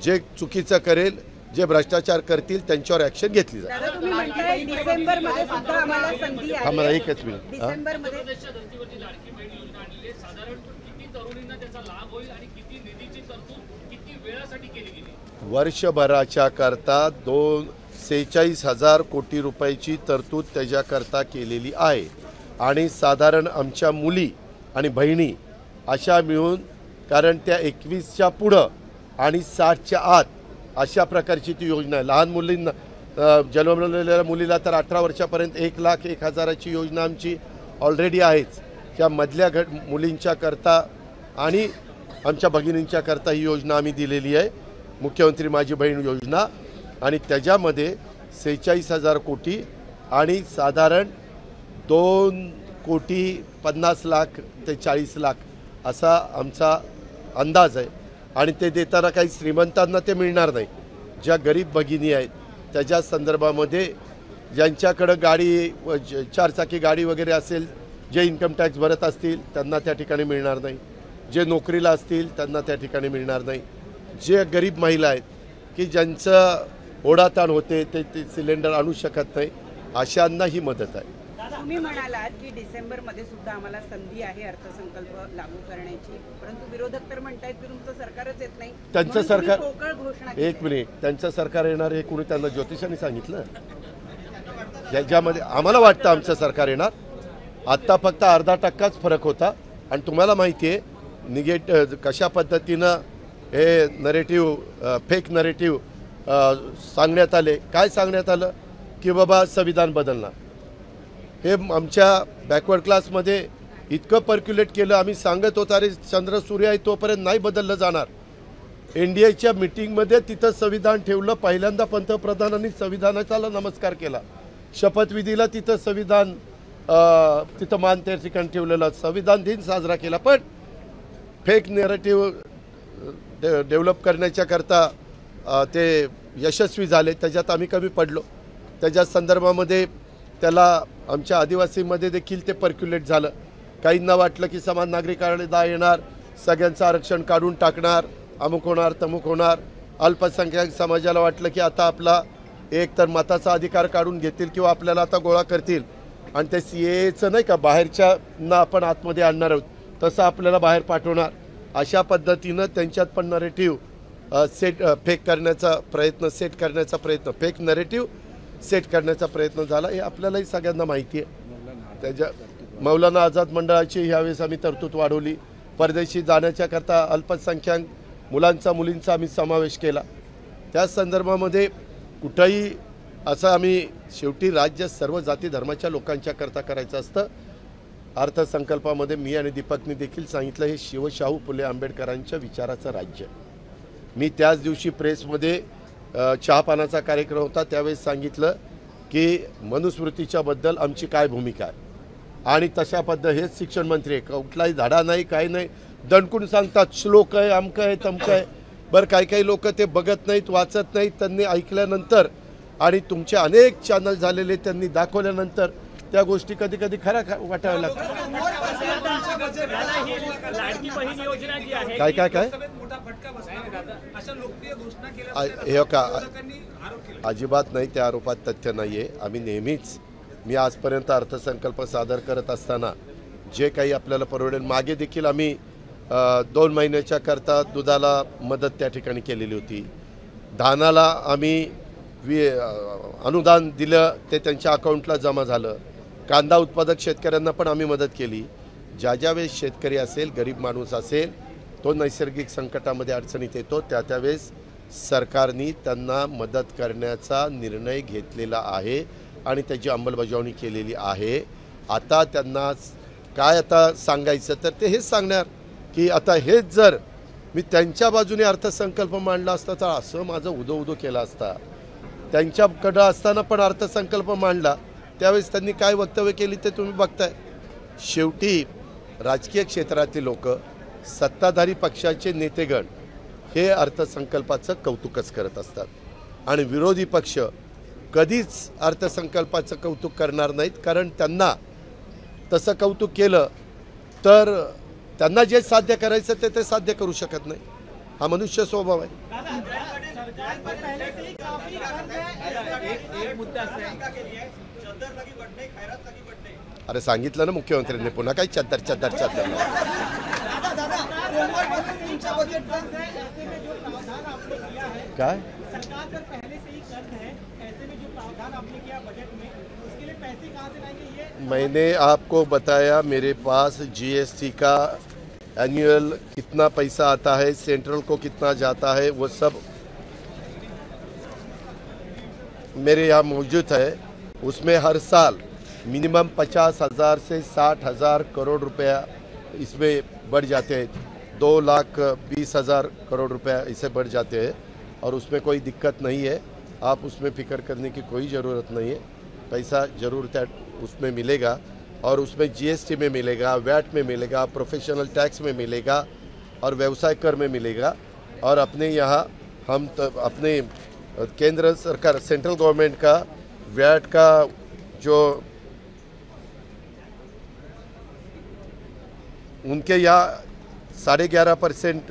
जे चुकीचं करेल जे भ्रष्टाचार करतील त्यांच्यावर ॲक्शन घेतली जाईल. दादा तुम्ही म्हणताय डिसेंबरमध्ये सुद्धा आम्हाला संधी आहे. आम्हाला एकच मिनिट डिसेंबरमध्ये लाडकी बहीण योजना आणली आहे. साधारण किती तरुणींना त्याचा लाभ होईल आणि किती निधीची तरतूद किती वेळासाठी केली गेली? वर्षभराच्या करता 46,000 कोटी रुपयाची तरतूद त्याच्याकरता केलेली आहे आणि साधारण आमच्या मुली आणि बहिणी अशा मिळून, कारण त्या 21च्या पुढं आणि 60च्या आत अशा प्रकारची ती योजना आहे. लहान मुलींना जन्मलेल्या मुलीला तर 18 वर्षापर्यंत 1,01,000ची योजना आमची ऑलरेडी आहेच. त्या मधल्या मुलींच्या करता आणि आमच्या भगिनींच्या करता ही योजना आम्ही दिलेली आहे, मुख्यमंत्री माझी बहीण योजना. आणि त्याच्यामध्ये 46,000 कोटी आणि साधारण 2,50,00,000 ते 40,00,000 असा आमचा अंदाज आहे. आणि ते देताना काही श्रीमंतांना ते मिळणार नाही. ज्या गरीब भगिनी आहेत त्याच्या संदर्भामध्ये ज्यांच्याकडं गाडी 4 चाकी गाडी वगैरे असेल, जे इन्कम टॅक्स भरत असतील त्यांना त्या ठिकाणी मिळणार नाही, जे नोकरीला असतील त्यांना त्या ठिकाणी मिळणार नाही, जे गरीब महिला आहेत की ज्यांचं ओढाताण होते ते सिलेंडर आणू शकत नाही, अशांना ही मदत आहे. तुम्ही म्हणालात की डिसेंबरमध्ये सुद्धा आम्हाला संधी आहे अर्थसंकल्प लागू करण्याची, परंतु विरोधक तर म्हणतायत की तुमचं सरकारच येत नाही. त्यांचं सरकार पोकळ घोषणा एक मिनिट, त्यांचं सरकार येणार हे कोणी त्यांना ज्योतिषांनी सांगितलं? ज्याच्यामध्ये आम्हाला वाटतं आमचं सरकार येणार. आत्ता फक्त अर्धा टक्काच फरक होता. आणि तुम्हाला माहिती आहे कशा पद्धतीनं हे नरेटिव्ह फेक नरेटिव्ह सांगण्यात आले. काय सांगण्यात आलं की बाबा संविधान बदलणार. हे आमच्या बॅकवर्ड क्लासमध्ये इतकं पर्क्युलेट केलं. आम्ही सांगत होतो अरे चंद्र सूर्य आहे तोपर्यंत नाही बदललं जाणार. NDAच्या मिटिंगमध्ये तिथं संविधान ठेवलं. पहिल्यांदा पंतप्रधानांनी संविधानाचा नमस्कार केला. शपथविधीला तिथं संविधान तिथं मान त्या ठिकाणी ठेवलेला, संविधान दिन साजरा केला. पण फेक नॅरेटिव्ह डेव्हलप करण्याच्या करता ते यशस्वी झाले. त्याच्यात आम्ही कमी पडलो. त्याच्या संदर्भामध्ये त्याला आमच्या आदिवासीमध्ये देखील ते पर्क्युलेट झालं. काहींना वाटलं की समान नागरी कायदा येणार, सगळ्यांचं आरक्षण काढून टाकणार, अमुक होणार तमुक होणार. अल्पसंख्याक समाजाला वाटलं की आता आपला एक तर मताचा अधिकार काढून घेतील किंवा आपल्याला आता गोळा करतील. आणि ते CAAचं नाही का बाहेरच्यांना आपण आतमध्ये आणणार आहोत तसं आपल्याला बाहेर पाठवणार. अशा पद्धतीनं त्यांच्यात पण नरेटिव्ह फेक करण्याचा प्रयत्न फेक नरेटिव्ह सेट करण्याचा प्रयत्न झाला. हे आपल्यालाही सगळ्यांना माहिती आहे. त्याच्या मौलाना आझाद मंडळाची ह्यावेळेस आम्ही तरतूद वाढवली. परदेशी जाण्याच्या करता अल्पसंख्याक मुलींचा आम्ही समावेश केला. त्या संदर्भामध्ये कुठंही असं आम्ही शेवटी राज्य सर्व जाती धर्माच्या लोकांच्या करता करायचं असतं. अर्थसंकल्पामध्ये मी आणि दीपकनी देखील सांगितलं हे शिवशाहू फुले आंबेडकरांच्या विचाराचं राज्य. मी त्याच दिवशी प्रेसमध्ये चहापानाचा कार्यक्रम होता त्यावेळेस सांगितलं की मनुस्मृतीच्या बद्दल आमची काय भूमिका आहे. आणि तशा हेच शिक्षण मंत्री आहे, कुठलाही धडा नाही काही नाही, दणकून सांगतात श्लोक आहे अमकं आहे तमकं आहे. बरं काही लोक ते बघत नाहीत वाचत नाहीत. त्यांनी ऐकल्यानंतर आणि तुमचे अनेक चॅनल झालेले त्यांनी दाखवल्यानंतर त्या गोष्टी कधी कधी खऱ्या वाटाव्या लागतात. काय काय काय हे का अजिबात नाही, त्या आरोपात तथ्य नाही आहे. आम्ही नेहमीच मी आजपर्यंत अर्थसंकल्प सादर करत असताना जे काही आपल्याला परवडेल, मागे देखील आम्ही 2 महिन्याच्या करता दुधाला मदत त्या ठिकाणी केलेली होती. धानाला आम्ही अनुदान दिलं, ते त्यांच्या अकाउंटला जमा झालं. कांदा उत्पादक शेतकऱ्यांना पण आम्ही मदत केली. ज्यावेळेस शेतकरी असेल, गरीब माणूस असेल, तो नैसर्गिक संकटामध्ये अडचणीत येतो, त्यावेळेस सरकारने त्यांना मदत करण्याचा निर्णय घेतलेला आहे आणि त्याची अंमलबजावणी केलेली आहे. आता त्यांना काय आता सांगायचं तर ते हेच सांगणार की आता हेच जर मी त्यांच्या बाजूने अर्थसंकल्प मांडला असता तर असं माझं उदो केलं असता. त्यांच्याकडं असताना पण अर्थसंकल्प मांडला त्यावेळेस त्यांनी काय वक्तव्य केली ते तुम्ही बघताय. शेवटी राजकीय क्षेत्रातील लोक, सत्ताधारी पक्षाचे नेतेगण हे अर्थसंकल्पाचं कौतुकच करत असतात आणि विरोधी पक्ष कधीच अर्थसंकल्पाचं कौतुक करणार नाहीत. कारण त्यांना तसं कौतुक केलं तर त्यांना जे साध्य करायचं ते साध्य करू शकत नाही. हा मनुष्य स्वभाव आहे. एक मुद्दा असा आहे, अरे सांगितलं ना मुख्यमंत्र्यांनी, पुन्हा काही चद्दर चद्दर चद्दर नाही. काय सरकार का पहले से ही कर्ज है, ऐसे में जो प्रावधान आपने किया बजट में, उसके लिए पैसे कहाँ से लाएंगे? ये मैंने आपको बताया, मेरे पास जीएसटी का एनुअल कितना पैसा आता है, सेंट्रल को कितना जाता है, वो सब मेरे यहाँ मौजूद है. उसमें हर साल मिनिमम 50,000 से 60,000 करोड़ रुपया इसमें बढ़ जाते हैं. 2,20,000 करोड़ रुपया इसे बढ़ जाते हैं और उसमें कोई दिक्कत नहीं है. आप उसमें फिक्र करने की कोई ज़रूरत नहीं है. पैसा जरूर उसमें मिलेगा और उसमें जीएसटी में मिलेगा, वैट में मिलेगा, प्रोफेशनल टैक्स में मिलेगा और व्यवसाय कर में मिलेगा. और अपने यहाँ हम अपने केंद्र सरकार सेंट्रल गवर्नमेंट का वैट का जो उनके यहाँ 11.5%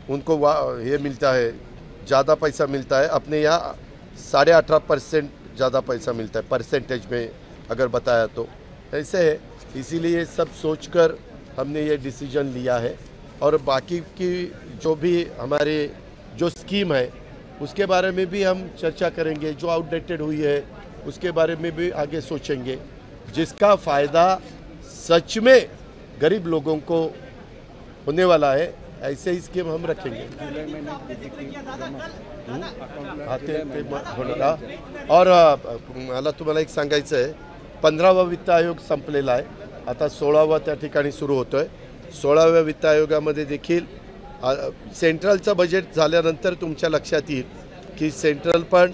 उनको ये मिलता है, ज़्यादा पैसा मिलता है. अपने यहाँ 18.5% ज़्यादा पैसा मिलता है परसेंटेज में अगर बताया तो. ऐसे है, इसीलिए सब सोचकर हमने ये डिसीजन लिया है. और बाकी की जो भी हमारे जो स्कीम है उसके बारे में भी हम चर्चा करेंगे. जो आउटडेटेड हुई है उसके बारे में भी आगे सोचेंगे. जिसका फ़ायदा सच में गरीब लोगों को होने वाला है, ऐसे ही स्कीम हम रखेंगे. और मला तुम्हाला एक सांगायचं आहे, 15वा वित्त आयोग संपलेला आहे. आता 16वा त्या ठिकाणी सुरू होतो आहे. 16व्या वित्त आयोगामध्ये देखील सेंट्रलचं बजेट झाल्यानंतर तुमच्या लक्षात येईल की सेंट्रल पण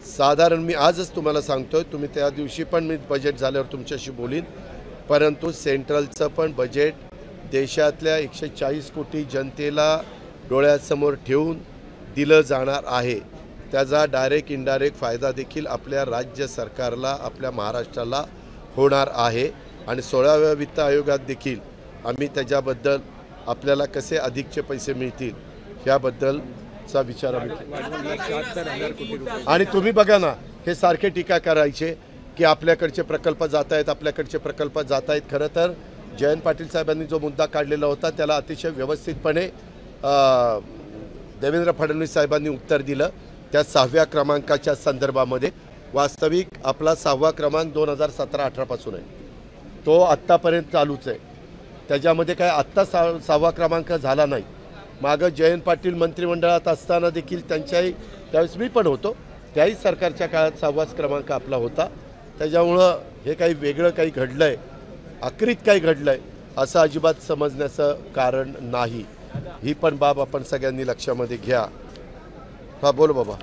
साधारण, मी आजच तुम्हाला सांगतोय, तुम्ही त्या दिवशी पण मी बजेट झाल्यावर तुमच्याशी बोलीन, परंतु सेंट्रलचं पण बजेट देशातल्या 140 कोटी जनतेला डोळ्यासमोर ठेवून दिलं जाणार आहे. त्याचा डायरेक्ट इनडायरेक्ट फायदा देखील आपल्या राज्य सरकारला, आपल्या महाराष्ट्राला होणार आहे. आणि 16व्या वित्त आयोगात देखील आम्ही त्याच्याबद्दल आपल्याला कसे अधिकचे पैसे मिळतील याबद्दलचा विचार आम्ही. आणि तुम्ही बघा ना, हे सारखे टीका करायचे की आपल्याकडचे प्रकल्प जात आहेत, आपल्याकडचे प्रकल्प जात आहेत. खरं तर जयंत पाटील साहेबांनी जो मुद्दा काढलेला होता त्याला अतिशय व्यवस्थितपणे देवेंद्र फडणवीस साहेबांनी उत्तर दिलं. त्या 6व्या क्रमांकाच्या संदर्भामध्ये वास्तविक आपला 6वा क्रमांक 2017-18 पासून आहे, तो आत्तापर्यंत चालूच आहे. त्याच्यामध्ये काय आत्ता 6वा क्रमांक झाला नाही. मागं जयंत पाटील मंत्रिमंडळात असताना देखील त्यांच्याही, त्यावेळेस मी पण होतो, त्याही सरकारच्या काळात 6वाच क्रमांक आपला होता. त्याच्यामुळं हे काही वेगळं काही घडलं आहे, आकृत काही घडलं आहे असं अजिबात समजण्याचं कारण नाही. ही पण बाब आपण सगळ्यांनी लक्षामध्ये घ्या. हा बोल बाबा.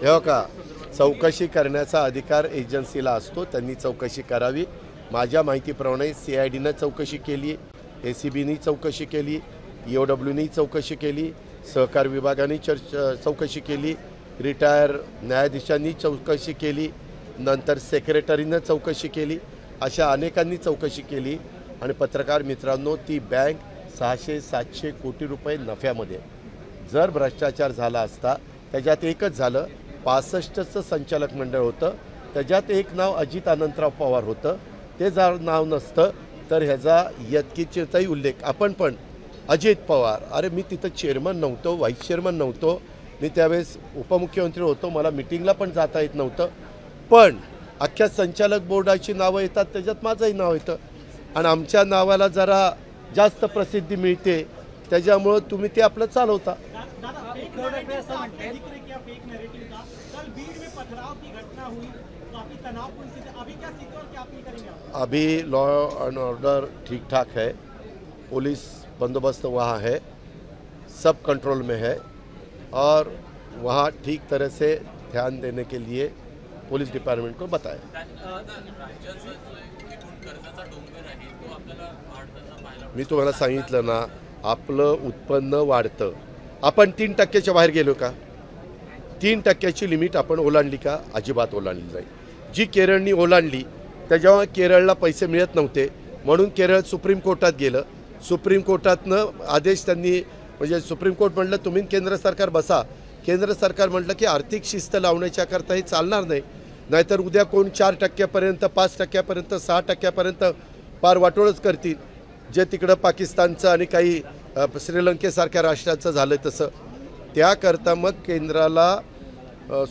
हे का, चौकशी करण्याचा अधिकार एजन्सीला असतो, त्यांनी चौकशी करावी. माझ्या माहितीप्रमाणे CIDनं चौकशी केली, ACBनी चौकशी केली, EOWनी चौकशी केली, सहकार विभागाने चौकशी केली, रिटायर न्यायाधीशांनी चौकशी केली, नंतर सेक्रेटरीनं चौकशी केली. अशा अनेकांनी चौकशी केली. आणि पत्रकार मित्रांनो, ती बँक 600-700 कोटी रुपये नफ्यामध्ये. जर भ्रष्टाचार झाला असता, त्याच्यात एकच झालं, 65चं संचालक मंडळ होतं, त्याच्यात एक नाव अजित अनंतराव पवार होतं. ते जर नाव नसतं तर ह्याचा यत्किंचितही उल्लेख. आपण पण अजित पवार, अरे मी तिथं चेअरमन नव्हतो, व्हाईस चेअरमन नव्हतो, मी त्यावेळेस उपमुख्यमंत्री होतो, मला मिटिंगला पण जाता येत नव्हतं, पण अख्ख्या संचालक बोर्डाची नावं येतात, त्याच्यात माझंही नाव येतं. आणि आमच्या नावाला जरा जास्त प्रसिद्धी मिळते, त्याच्यामुळं तुम्ही ते आपलं चालवता. अभी लॉ एंड ऑर्डर ठीक ठाक है, पुलिस बंदोबस्त वहाँ है, सब कंट्रोल में है और वहाँ ठीक तरह से ध्यान देने के लिए पुलिस डिपार्टमेंट को बताया. मी तुम्हाला सांगितलं ना, आपलं उत्पन्न वाढतं. आपण 3% बाहेर गेलो का? 3% लिमिट आपण ओलांडली का? अजिबात ओलांडली नाही. जी केरळनी ओलांडली त्याच्यामुळे केरळला पैसे मिळत नव्हते, म्हणून केरळ सुप्रीम कोर्टात गेलं. सुप्रीम कोर्टातनं आदेश त्यांनी म्हणजे सुप्रीम कोर्ट म्हटलं तुम्ही केंद्र सरकार बसा, केंद्र सरकार म्हटलं की आर्थिक शिस्त लावण्याच्याकरता हे चालणार नाही, नाहीतर उद्या कोण 4% 5% 6% पार वाटोळच करतील, जे तिकडं पाकिस्तानचं आणि काही श्रीलंकेसारख्या राष्ट्राचं झालं तसं. त्याकरता मग केंद्राला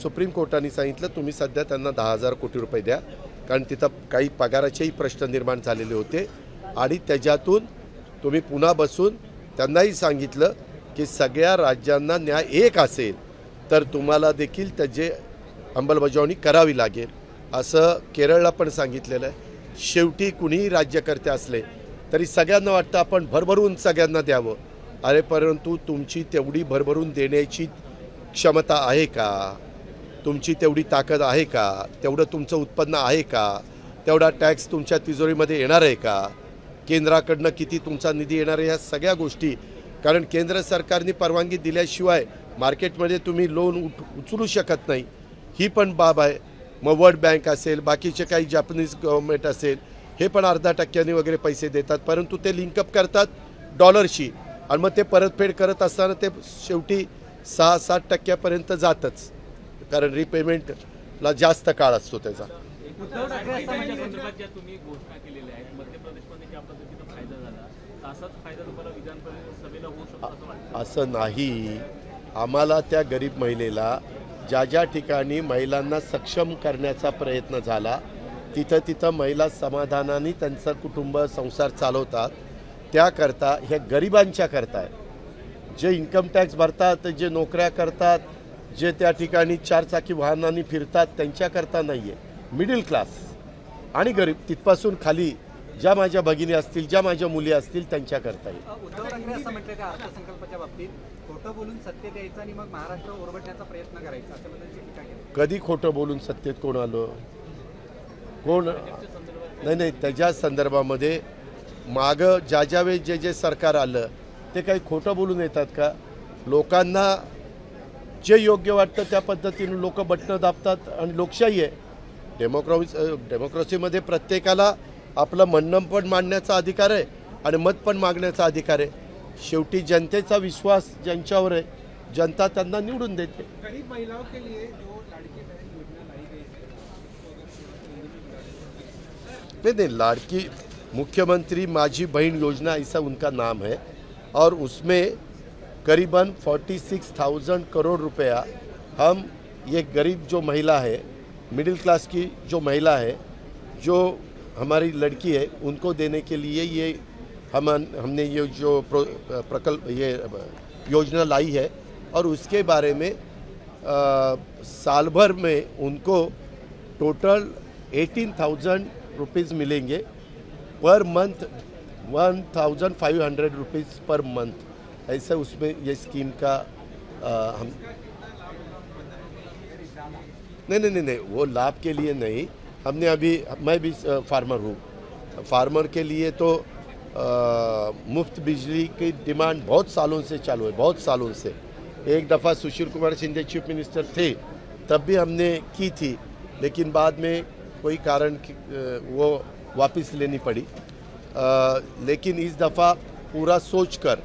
सुप्रीम कोर्टाने सांगितलं तुम्ही सध्या त्यांना 10,000 कोटी रुपये द्या, कारण तिथं काही पगाराचेही प्रश्न निर्माण झालेले होते. आणि त्याच्यातून तुम्ही पुन्हा बसून त्यांनाही सांगितलं की सगळ्या राज्यांना न्याय एक असेल तर तुम्हाला देखील त्याची अंमलबजावणी करावी लागेल, असं केरळला पण सांगितलेलं आहे. शेवटी कुणीही राज्यकर्ते असले तरी सगळ्यांना वाटतं आपण भरभरून सगळ्यांना द्यावं. अरे परंतु तुमची तेवढी भरभरून देण्याची क्षमता आहे का? तुमची तेवढी ताकद आहे का? तेवढं तुमचं उत्पन्न आहे का? तेवढा टॅक्स तुमच्या तिजोरीमध्ये येणार आहे का? केंद्राकडनं किती तुमचा निधी येणार आहे? ह्या सगळ्या गोष्टी, कारण केंद्र सरकारने परवानगी दिल्याशिवाय मार्केटमध्ये तुम्ही लोन उचलू शकत नाही, ही पण बाब आहे. मग वर्ल्ड बँक असेल, बाकीचे काही जॅपनीज गव्हर्नमेंट असेल, हे पण 0.5% वगैरे पैसे देतात, परंतु ते लिंकअप करतात डॉलरशी आणि मग ते परतफेड करत असताना ते शेवटी 6-7% जातच, कारण रिपेमेंटला जास्त काळ असतो त्याचा. उद्धव ठाकरे संदर्भात ज्या तुम्ही घोषणा केलेल्या आहेत, मध्य प्रदेशमध्ये ज्या पद्धतीनं फायदा झाला तसाच फायदा तुम्हाला विधान परिषद सभेला होऊ शकतो असं वाटतं? असं नाही. आम्हाला त्या गरीब महिलेला ज्या ज्या ठिकाणी महिलांना सक्षम करण्याचा प्रयत्न झाला तिथं महिला समाधानाने त्यांचं कुटुंब संसार चालवतात. त्याकरता ह्या गरिबांच्या करता आहे, जे इन्कम टॅक्स भरतात, जे नोकऱ्या करतात, जे त्या ठिकाणी 4 चाकी वाहनांनी फिरतात त्यांच्याकरता नाही आहे. मिडल क्लास आणि गरीब तिथपासून खाली ज्या माझ्या भगिनी असतील, ज्या माझ्या मुली असतील त्यांच्याकरता आहे. उद्धव ठाकरे असं म्हटलं त्या अर्थसंकल्पाच्या बाबतीत खोटं बोलून सत्य द्यायचं आणि मग महाराष्ट्र ओरबडण्याचा प्रयत्न करायचा, अशा पद्धतीची टीका केली. कधी खोटं बोलून सत्तेत कोण आलं? कोण नाही, त्याच्या संदर्भामध्ये मागं ज्या वेळेस जे सरकार आलं ते काही खोटं बोलून येतात का? लोकांना जे योग्य वाटतं त्या पद्धतीने लोक बटणं दाबतात आणि लोकशाही आहे. डेमोक्रेसीमध्ये प्रत्येकाला आपलं म्हणणं पण मांडण्याचा अधिकार आहे आणि मत पण मागण्याचा अधिकार आहे. शेवटी जनतेचा विश्वास ज्यांच्यावर आहे, जनता त्यांना निवडून देते. गरीब महिलाओं के लिए जो लाड़की बहन योजना लाई गई है, नहीं, लाड़की मुख्यमंत्री माझी बहन योजना ऐसा उनका नाम है और उसमें करीबन 46,000 करोड़ रुपया हम ये गरीब जो महिला है, मिडिल क्लास की जो महिला है, जो हमारी लड़की है, उनको देने के लिए ये हमने ये जो प्रकल्प ये योजना लाई है और उसके बारे में साल भर में उनको टोटल 18,000 रुपीज़ मिलेंगे per month, 1,500 rupees per month, ऐसा उसमें ये स्कीम का हम नहीं, वो लाभ के लिए नहीं. हमने अभी, मैं भी फार्मर हूँ, फार्मर के लिए तो मुफ्त बिजली की डिमांड बहुत सालों से चालू है, बहुत सालों से. एक दफ़ा सुशील कुमार शिंदे चीफ मिनिस्टर थे तब भी हमने की थी, लेकिन बाद में कोई कारण वो वापस लेनी पड़ी. लेकिन इस दफ़ा पूरा सोचकर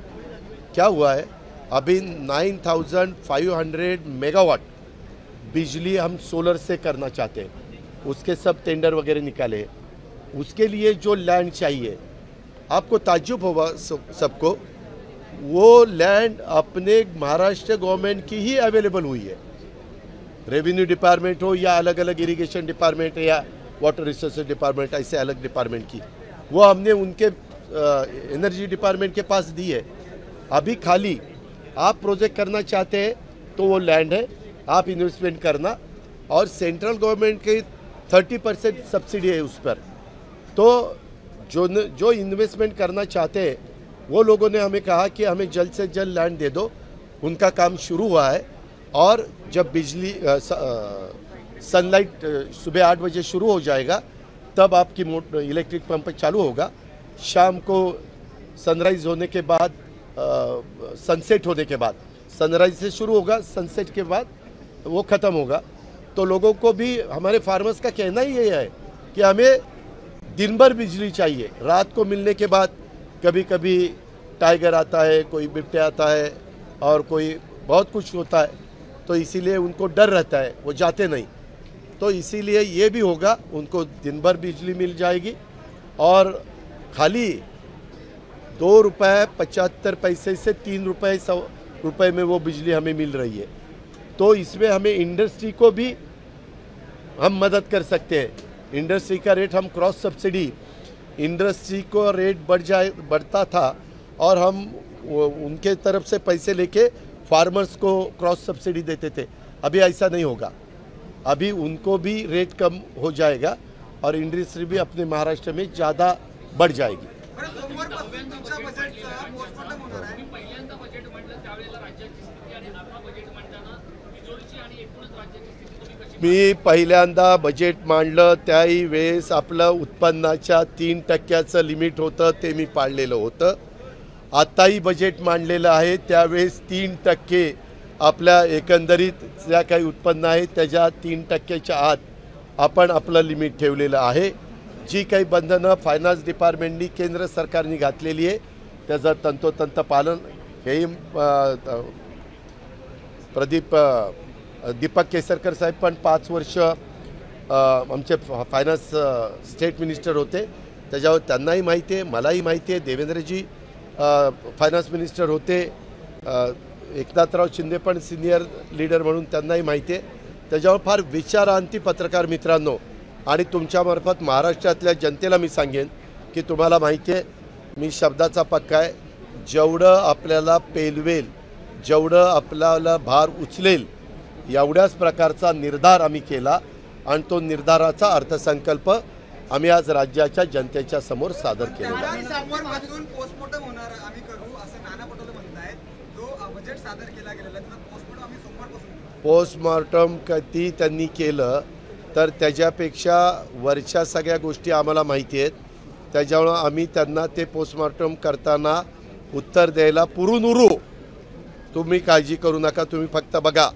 क्या हुआ है, अभी 9,500 मेगावाट बिजली हम सोलर से करना चाहते हैं. उसके सब टेंडर वगैरह निकाले हैं. उसके लिए जो लैंड चाहिए, आपको ताज्जुब होगा सबको, वो लैंड अपने महाराष्ट्र गवर्नमेंट की ही अवेलेबल हुई है. रेवेन्यू डिपार्टमेंट हो या अलग अलग इरिगेशन डिपार्टमेंट या वाटर रिसोर्सेज डिपार्टमेंट, ऐसे अलग डिपार्टमेंट की, वो हमने उनके एनर्जी डिपार्टमेंट के पास दी है. अभी खाली आप प्रोजेक्ट करना चाहते हैं तो वो लैंड है, आप इन्वेस्टमेंट करना, और सेंट्रल गवर्नमेंट की 30% सब्सिडी है उस पर. तो जो इन्वेस्टमेंट करना चाहते हैं वो लोगों ने हमें कहा कि हमें जल्द से जल्द लैंड दे दो. उनका काम शुरू हुआ है और जब बिजली सनलाइट सुबह 8 बजे शुरू हो जाएगा तब आपकी इलेक्ट्रिक पंप चालू होगा. शाम को सनराइज़ होने के बाद, सनसेट होने के बाद, सनराइज से शुरू होगा, सनसेट के बाद वो ख़त्म होगा. तो लोगों को भी, हमारे फार्मर्स का कहना ही ये है कि हमें दिन भर बिजली चाहिए. रात को मिलने के बाद कभी कभी टाइगर आता है, कोई बिट्टे आता है और कोई बहुत कुछ होता है, तो इसीलिए उनको डर रहता है, वो जाते नहीं। तो इसीलिए ये भी होगा, उनको दिन भर बिजली मिल जाएगी और खाली 2 रुपये 75 पैसे से 3 रुपये 100 रुपये में वो बिजली हमें मिल रही है। तो इसमें हमें इंडस्ट्री को भी हम मदद कर सकते हैं। इंडस्ट्री का रेट हम क्रॉस सब्सिडी, इंडस्ट्री को रेट बढ़ता था और हम उनके तरफ से पैसे लेके फार्मर्स को क्रॉस सब्सिडी देते थे। अभी ऐसा नहीं होगा, अभी उनको भी रेट कम हो जाएगा और इंडस्ट्री भी अपने महाराष्ट्र में ज़्यादा बढ़ जाएगी। पहिल्यांदा बजेट म्हणलं त्यावेळेला राज्याची स्थिती आणि आता बजेट म्हणताना तिजोरीची आणि एकूणच राज्याची स्थिती तुम्ही कशी? मी पहिल्यांदा बजेट मांडलं त्याही वेळेस आपलं उत्पन्नाच्या 3% लिमिट होतं, ते मी पाळलेलं होतं। आताही बजेट मांडलेलं आहे त्यावेळेस 3% आपल्या एकंदरीत ज्या काही उत्पन्न आहे त्याच्या 3%च्या आत आपण आपलं लिमिट ठेवलेलं आहे। जी काही बंधनं फायनान्स डिपार्टमेंटनी केंद्र सरकारने घातलेली आहे त्याचं तंतोतंत पालन हेही दीपक केसरकर साहेब पण 5 वर्ष आमचे फायनान्स स्टेट मिनिस्टर होते, त्याच्यावर त्यांनाही माहिती आहे, मलाही माहिती आहे। देवेंद्रजी फायनान्स मिनिस्टर होते, एकनाथराव शिंदे पण सिनियर लीडर म्हणून त्यांनाही माहिती आहे। त्याच्यावर फार विचारांती पत्रकार मित्रांनो आणि तुमच्यामार्फत महाराष्ट्रातल्या जनतेला मी सांगेन की तुम्हाला माहिती आहे मी शब्दाचा पक्का आहे, जेवढं आपल्याला पेलवेल, जेवढं आपल्याला भार उचलेल एवढ्याच प्रकारचा निर्धार आम्ही केला आणि तो निर्धाराचा अर्थसंकल्प आम्ही आज राज्याच्या जनतेच्या समोर सादर केलेला आहे। सोमवारपासून पोस्टमॉर्टम होणार आम्ही करू असं नाना पटोले म्हणतायत। जो बजेट सादर केला गेलेला त्याचा पोस्टमॉर्टम आम्ही सोमवारपासून पोस्टमॉर्टम कधी त्यांनी केलं तर त्याच्यापेक्षा वरच्या सगळ्या गोष्टी आम्हाला माहिती आहेत, त्याच्यामुळं आम्ही त्यांना ते पोस्टमॉर्टम करताना उत्तर द्यायला पुरून उरू। तुम्ही काळजी करू नका, तुम्ही फक्त बघा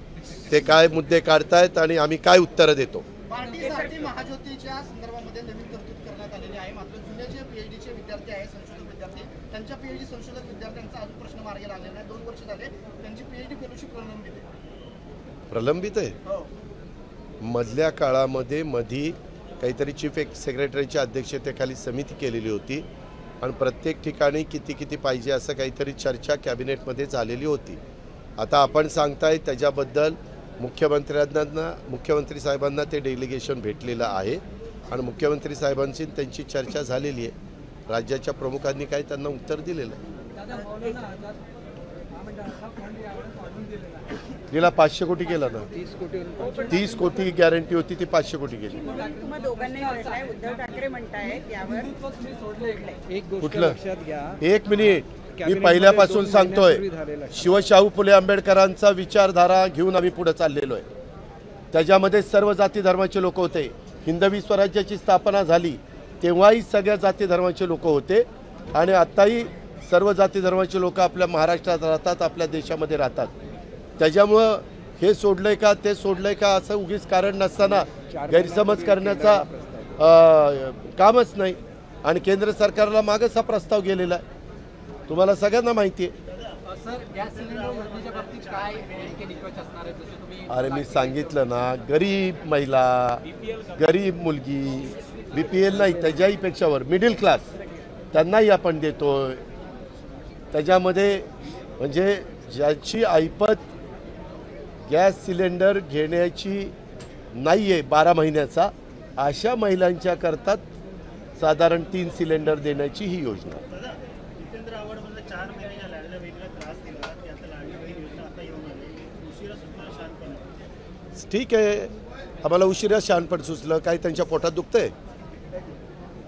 ते काय मुद्दे काढतायत आणि आम्ही काय उत्तरं देतो। पार्टीसाठी महाज्योतीच्या संदर्भामध्ये नवीन तरतूद करण्यात आलेली आहे, मात्र जुने जे पीएचडीचे विद्यार्थी आहेत, संशोधक विद्यार्थी, त्यांच्या पीएचडी संशोधक विद्यार्थ्यांचा अजून प्रश्न मार्गी लागलेला नाही। 2 वर्ष झाले त्यांची पीएचडी फेलोशिप प्रलंबित आहे। हो, मधल्या काळामध्ये काहीतरी चीफ सेक्रेटरीच्या अध्यक्षतेखाली समिती केलेली होती आणि प्रत्येक ठिकाणी किती पाहिजे असं काहीतरी चर्चा कॅबिनेटमध्ये झालेली होती। आता आपण सांगताय त्याच्याबद्दल मुख्यमंत्री साहेबांना ते डेलिगेशन भेटलेलं आहे आणि मुख्यमंत्री साहेबांशी त्यांची चर्चा झालेली आहे। राज्याच्या प्रमुखांनी काय त्यांना उत्तर दिलेलं आहे। गेला 500 कोटी केला ना, 30 कोटी गॅरंटी होती ती 500 कोटी गेली। तुम्हा दोघांनी म्हटलंय, उद्धव ठाकरे म्हणतायत यावर कुठलं? एक मिनिट, मी पहिल्यापासून सांगतोय शिवशाहू फुले आंबेडकरांचा विचारधारा घेऊन आम्ही पुढे चाललेलो आहे। त्याच्यामध्ये सर्व जाती धर्माचे लोक होते। हिंदवी स्वराज्याची स्थापना झाली तेव्हाही सगळ्या जाती धर्माचे लोक होते आणि आताही सर्व जाती धर्माचे लोक आपल्या महाराष्ट्रात राहतात, आपल्या देशामध्ये राहतात। त्याच्यामुळं हे सोडलंय का ते सोडलंय का असं उगीच कारण नसताना गैरसमज करण्याचा कामच नाही आणि केंद्र सरकारला मागच हा प्रस्ताव गेलेला आहे, तुम्हाला सगळ्यांना माहिती आहे। अरे मी सांगितलं ना, गरीब महिला, गरीब मुलगी, BPL नाही त्याच्याही पेक्षावर मिडल क्लास त्यांनाही आपण देतोय। त्याच्यामध्ये म्हणजे ज्याची ऐपत गॅस सिलेंडर घेण्याची नाही आहे 12 महिन्याचा अशा महिलांच्या करता साधारण 3 सिलेंडर देण्याची ही योजना। ठीक आहे, आम्हाला उशिरा शहाणपण सुचलं, काही त्यांच्या पोटात दुखतंय।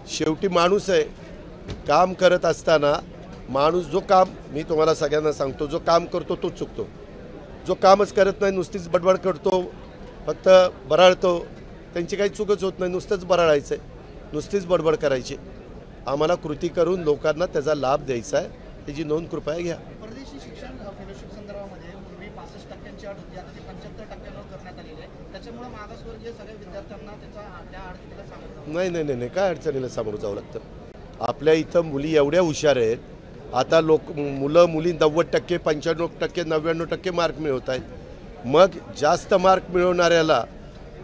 शेवटी माणूस आहे, काम करत असताना माणूस जो काम, मी तुम्हाला सगळ्यांना सांगतो, जो काम करतो तोच चुकतो। जो कामच करत नाही नुसतीच बडबड करतो, फक्त बराळतो, त्यांची काही चूकच होत नाही, नुसतंच बराळायचं आहे, नुसतीच बडबड करायची। आम्हाला कृती करून लोकांना त्याचा लाभ द्यायचा आहे, त्याची नोंद कृपया घ्या। परदेशी शिक्षण फेलोशिप संदर्भामध्ये पूर्वी 65% अट होती, आता ती 75% करण्यात आलेली आहे। त्याच्यामुळे मागासवर्गीय सगळ्या विद्यार्थ्यांना त्या अडचणीला सामोरं नाही, काय अडचणीला सामोरं जावं लागतं? आपल्या इथं मुली एवढ्या हुशार आहेत आता मुलं मुली 90%, 95%, 99% मार्क मिळवत आहेत. मग जास्त मार्क मिळवणाऱ्याला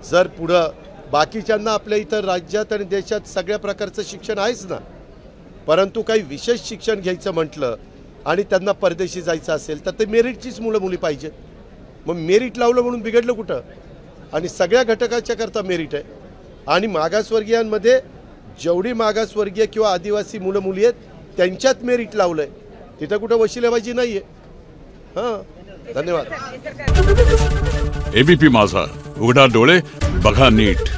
जर पुढं बाकीच्यांना आपल्या इथं राज्यात आणि देशात सगळ्या प्रकारचं शिक्षण आहेच ना, परंतु काही विशेष शिक्षण घ्यायचं म्हटलं आणि त्यांना परदेशी जायचं असेल तर ते मेरिटचीच मुली पाहिजेत. मग मेरिट लावलं म्हणून बिघडलं कुठं? आणि सगळ्या घटकाच्या करता मेरिट आहे. आणि मागासवर्गीयांमध्ये जेवढी मागासवर्गीय किंवा आदिवासी मुली आहेत त्यांच्यात मेरिट लावलंय, तिथं कुठं वशिलेबाजी नाहीये. हां, धन्यवाद. एबीपी माझा, उघडा डोळे बघा नीट.